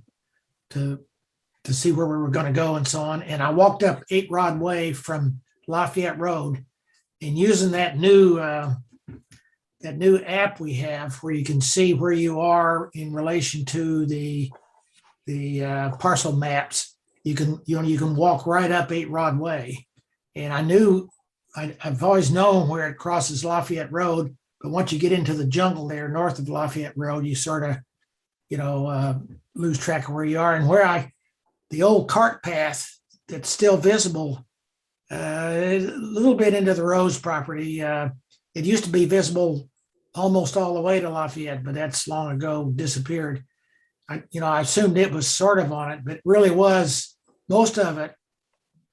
see where we were going to go and so on. And I walked up 8 Rod Way from Lafayette Road, and using that new app we have where you can see where you are in relation to the parcel maps. You can walk right up 8 Rod Way. And I've always known where it crosses Lafayette Road, but once you get into the jungle there north of Lafayette Road, you sort of, lose track of where you are. And the old cart path that's still visible, a little bit into the Rose property. It used to be visible almost all the way to Lafayette, but that's long ago disappeared. I assumed it was sort of on it, but really was most of it.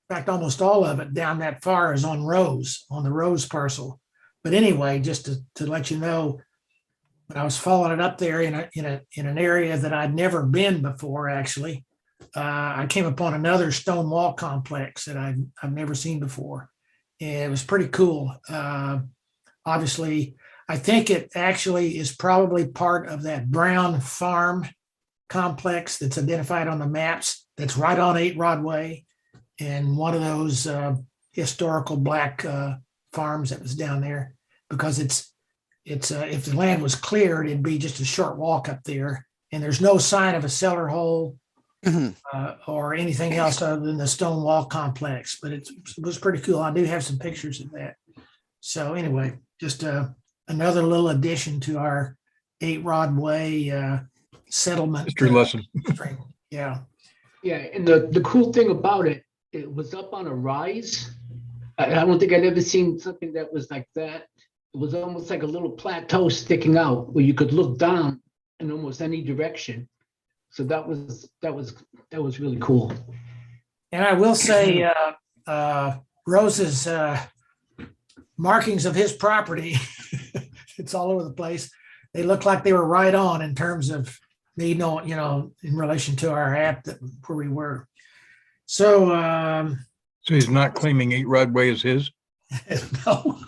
In fact, almost all of it down that far is on the Rose parcel. But anyway, just to let you know, when I was following it up there in an area that I'd never been before, actually, I came upon another stone wall complex that I've never seen before. And it was pretty cool. Obviously, I think it actually is probably part of that Brown Farm complex that's identified on the maps. That's right on 8 Rod Way, and one of those historical black farms that was down there. Because it's if the land was cleared, it'd be just a short walk up there, and there's no sign of a cellar hole or anything else other than the stone wall complex. But it was pretty cool. I do have some pictures of that. So anyway, just another little addition to our 8 Rod Way settlement History lesson. Yeah. Yeah, and the cool thing about it, it was up on a rise. I don't think I'd ever seen something that was like that. It was almost like a little plateau sticking out where you could look down in almost any direction. So that was really cool. And I will say, Rose's markings of his property, it's all over the place. They look like they were right on in terms of in relation to our app where we were. So, So he's not claiming 8 Rod Way as his? no.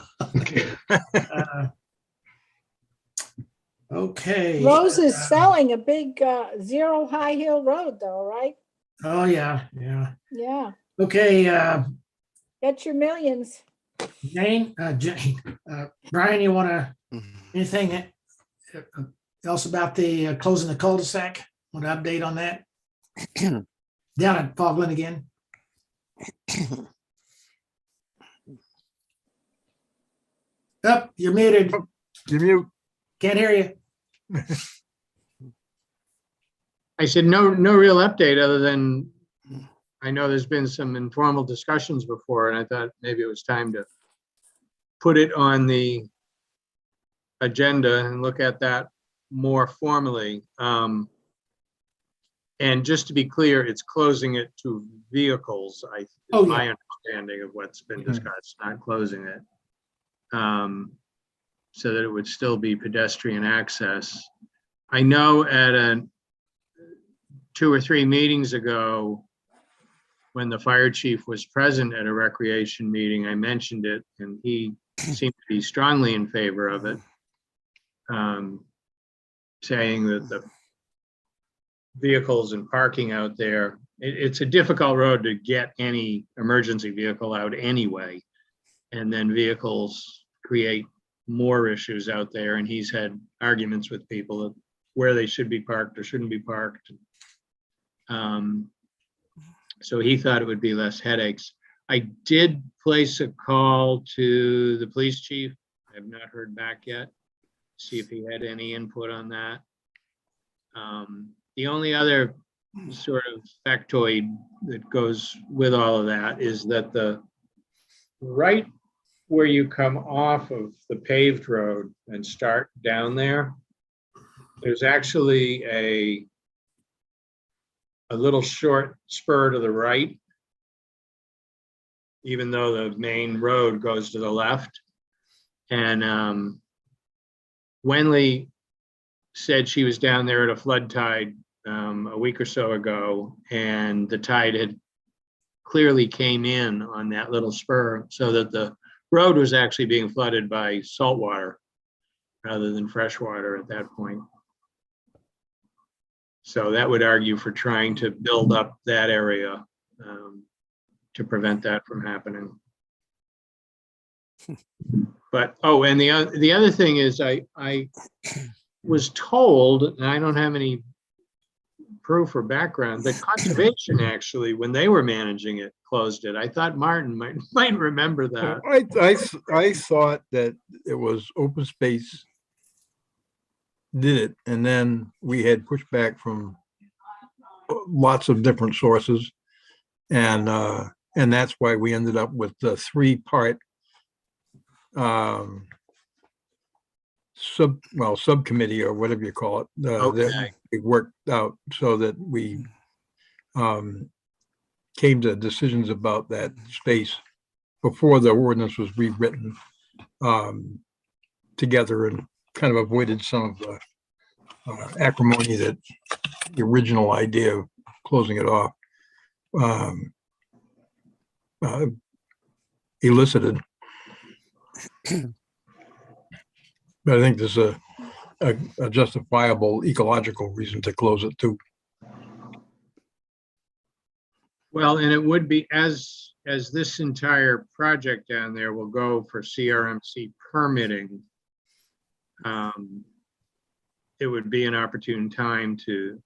Okay. Rose is selling a big zero high hill road though, right? Oh, yeah. Yeah. Okay. Get your millions. Jane, Brian, you want to, anything else about the closing the cul-de-sac? Want to update on that? Down at Fogland again? Up, you're muted. You mute. Can't hear you. I said, no real update other than I know there's been some informal discussions before, and I thought maybe it was time to put it on the agenda and look at that more formally. And just to be clear, it's closing it to vehicles, Oh, my yeah. understanding of what's been discussed, not closing it. So that it would still be pedestrian access. I know at 2 or 3 meetings ago, when the fire chief was present at a recreation meeting, I mentioned it, and he seemed to be strongly in favor of it, saying that the vehicles and parking out there, it's a difficult road to get any emergency vehicle out anyway. And then vehicles create more issues out there. And he's had arguments with people of where they should be parked or shouldn't be parked. So he thought it would be less headaches. I did place a call to the police chief. I have not heard back yet. See if he had any input on that. The only other sort of factoid that goes with all of that is that the right where you come off of the paved road and start down there, there's actually a little short spur to the right, even though the main road goes to the left. And Wenley said she was down there at a flood tide a week or so ago, and the tide had clearly came in on that little spur, so that the road was actually being flooded by salt water rather than fresh water at that point. So that would argue for trying to build up that area to prevent that from happening. But, oh, and the other thing is I was told, and I don't have any proof or background, that conservation actually, when they were managing it, closed it. I thought Martin might remember that. I thought that it was open space did it, and then we had pushback from lots of different sources, and that's why we ended up with the 3-part subcommittee or whatever you call it. That we worked out so that we came to decisions about that space before the ordinance was rewritten together, and kind of avoided some of the acrimony that the original idea of closing it off elicited. But I think there's a justifiable ecological reason to close it too. Well, and it would be, as this entire project down there will go for CRMC permitting, it would be an opportune time to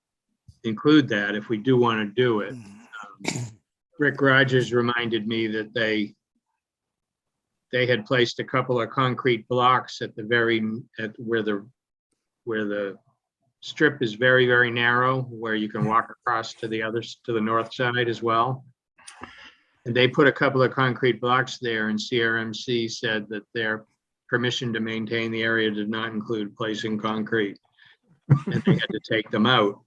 include that if we do want to do it. Rick Rogers reminded me that they had placed a couple of concrete blocks at where the strip is very, very narrow, where you can walk across to the north side as well. And they put a couple of concrete blocks there, and CRMC said that their permission to maintain the area did not include placing concrete, and they had to take them out.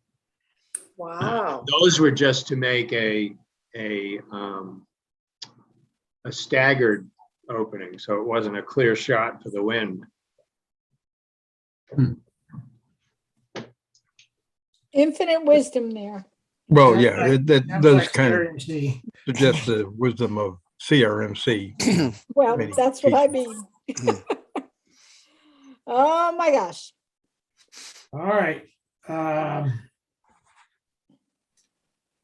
Wow. Those were just to make a staggered opening, so it wasn't a clear shot to the wind. Infinite wisdom there. Well, yeah, that Sounds does like kind of CRMC. suggest the wisdom of CRMC. Well, Many that's what I cases. mean. Oh, my gosh. All right.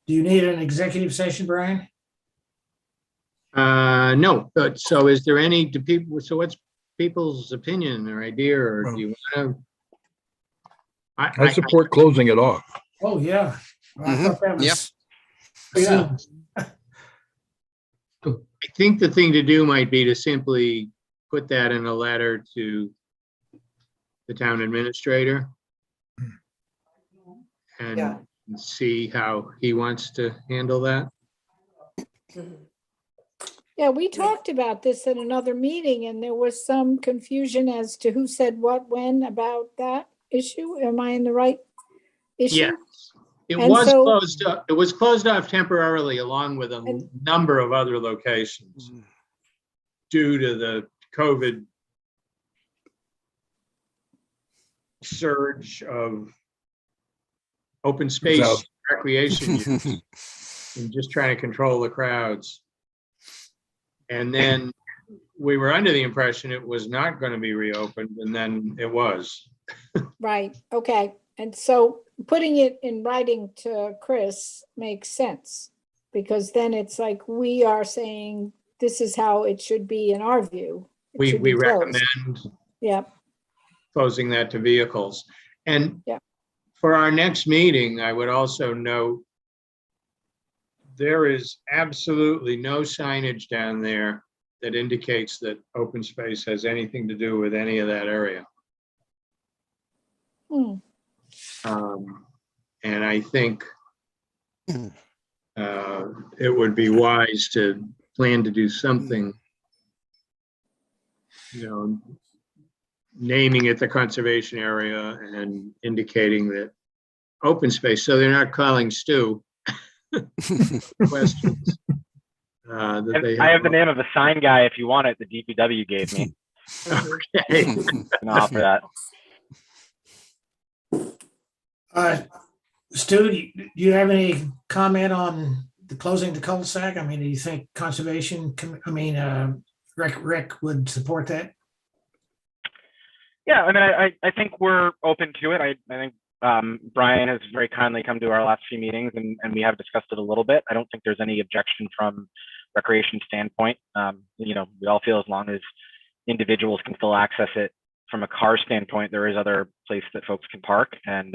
Do you need an executive session, Brian? No, but so is there any, so what's people's opinion or idea, or do you want to? I support closing it off. Oh, yeah. I thought that was. I think the thing to do might be to simply put that in a letter to the town administrator Yeah. and see how he wants to handle that. Mhm. Yeah, we talked about this at another meeting and there was some confusion as to who said what when about that issue. Am I in the right issue? Yes, it And was so- closed up. It was closed off temporarily along with a And- number of other locations due to the COVID surge of open space out. recreation use and just trying to control the crowds. And then we were under the impression it was not going to be reopened, and then it was. Right, okay. And so putting it in writing to Chris makes sense. Because then it's like we are saying, this is how it should be in our view. It We should be closed. recommend Yeah, closing that to vehicles. And Yeah. for our next meeting, I would also note there is absolutely no signage down there that indicates that open space has anything to do with any of that area. Hmm. And I think it would be wise to plan to do something, naming it the conservation area and indicating that open space, so they're not calling Stu questions. That they I have the name of the sign guy if you want it, the DPW gave me. Okay. Can offer that. Stu, do you have any comment on the closing the cul-de-sac? I mean, do you think conservation, Rick would support that? Yeah, I mean, I think we're open to it. I think Brian has very kindly come to our last few meetings and we have discussed it a little bit. I don't think there's any objection from recreation standpoint. We all feel as long as individuals can still access it from a car standpoint, there is other places that folks can park. And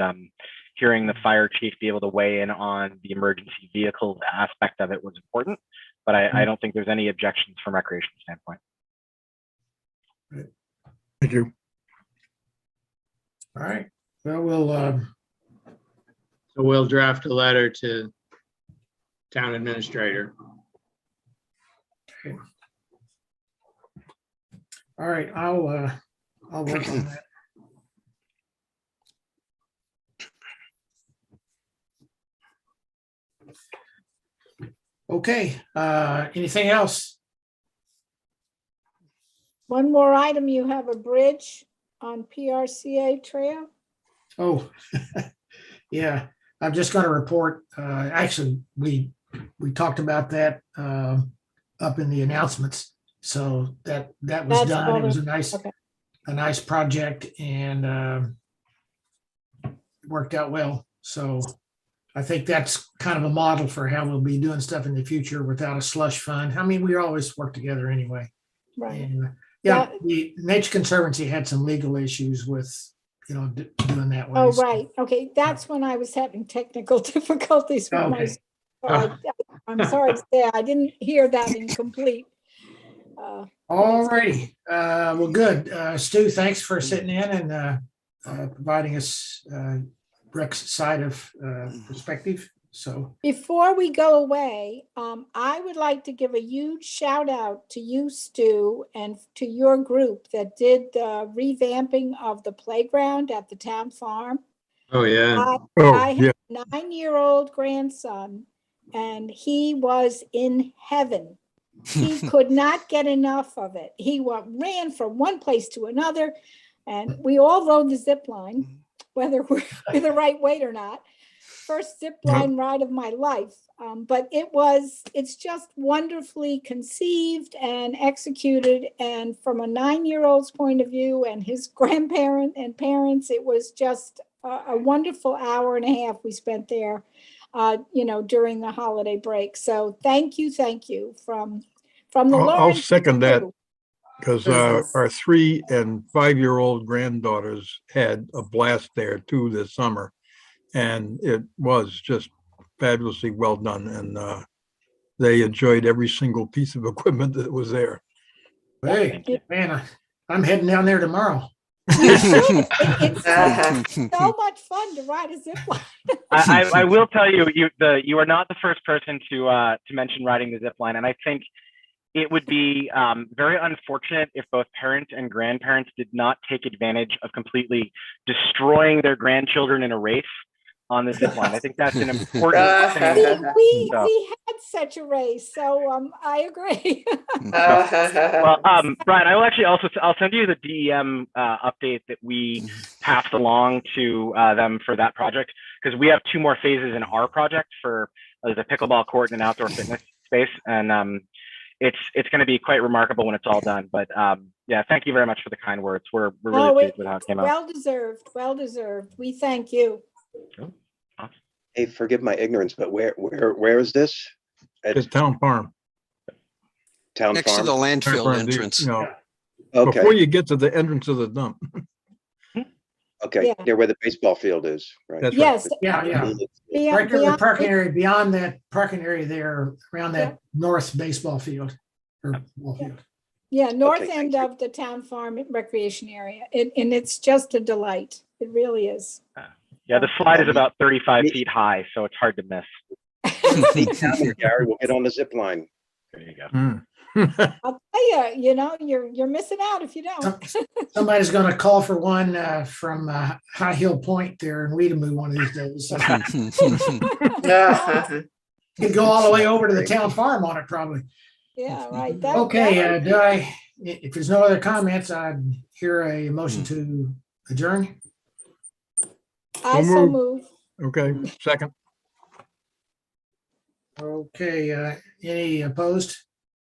hearing the fire chief be able to weigh in on the emergency vehicles aspect of it was important, but I don't think there's any objections from recreation standpoint. Thank you. All right, well, So we'll draft a letter to town administrator. all right, I'll work on that. Okay, anything else? one more item, you have a bridge on PRCA Trail. Oh, yeah, I'm just going to report, actually, we talked about that up in the announcements. So that was That's done. It was okay. a nice project and worked out well. So I think that's kind of a model for how we'll be doing stuff in the future without a slush fund. I mean, we always work together anyway. Right. And the Nature Conservancy had some legal issues with, doing that way. Oh, So- right. Okay, that's when I was having technical difficulties with my. Okay. So I'm sorry to say, I didn't hear that incomplete. All righty. Well, good. Stu, thanks for sitting in and providing us Rick's side of perspective. So, Before we go away, I would like to give a huge shout out to you, Stu, and to your group that did the revamping of the playground at the town farm. Oh, yeah. I have a 9-year-old grandson, and he was in heaven. He could not get enough of it. He ran from one place to another, and we all rode the zip line, whether we're the right weight or not. First zip line ride of my life. But it's just wonderfully conceived and executed. And from a 9-year-old's point of view and his grandparent and parents, it was just a wonderful hour and a half we spent there, during the holiday break. So thank you from the I'll Lawrence second that crew. because Yes. our 3 and 5-year-old granddaughters had a blast there too this summer. And it was just fabulously well done. And they enjoyed every single piece of equipment that was there. Hey, Thank you. man, I'm heading down there tomorrow. It's Uh-huh. so much fun to ride a zip line. I will tell you, you are not the first person to mention riding the zip line, and I think it would be very unfortunate if both parents and grandparents did not take advantage of completely destroying their grandchildren in a race on the zip line. I think that's an important thing. We So- had such a race, so I agree. Well, Brian, I will actually I'll send you the DEM update that we passed along to them for that project, because we have 2 more phases in our project for the pickleball court and an outdoor fitness space, and it's going to be quite remarkable when it's all done. But yeah, thank you very much for the kind words. We're really pleased with how it came out. Well deserved, well deserved. We thank you. Hey, forgive my ignorance, but where is this? At It's Town Farm. Town Next to Farm? the Town landfill Farm, entrance. You know, Okay, before you get to the entrance of the dump. okay, Yeah. near where the baseball field is, right? That's right. Yes. Yeah, yeah. beyond- Right there, the beyond- parking area, beyond that parking area there, around that north baseball field. Or ball field. Yeah, north thank end you. of the town farm recreation area. And it's just a delight. It really is. Yeah, the slide is about 35 feet high, so it's hard to miss. Down there, Gary, we'll get on the zip line. There you go. Mm. I'll tell you, you're missing out if you don't. Somebody's gonna call for one from High Hill Point there in Weetamoo one of these days. So you can go all the way over to the town farm on it probably. Yeah, right. Okay, if there's no other comments, I'd hear a motion to adjourn. I so move. Okay, second. Okay, any opposed?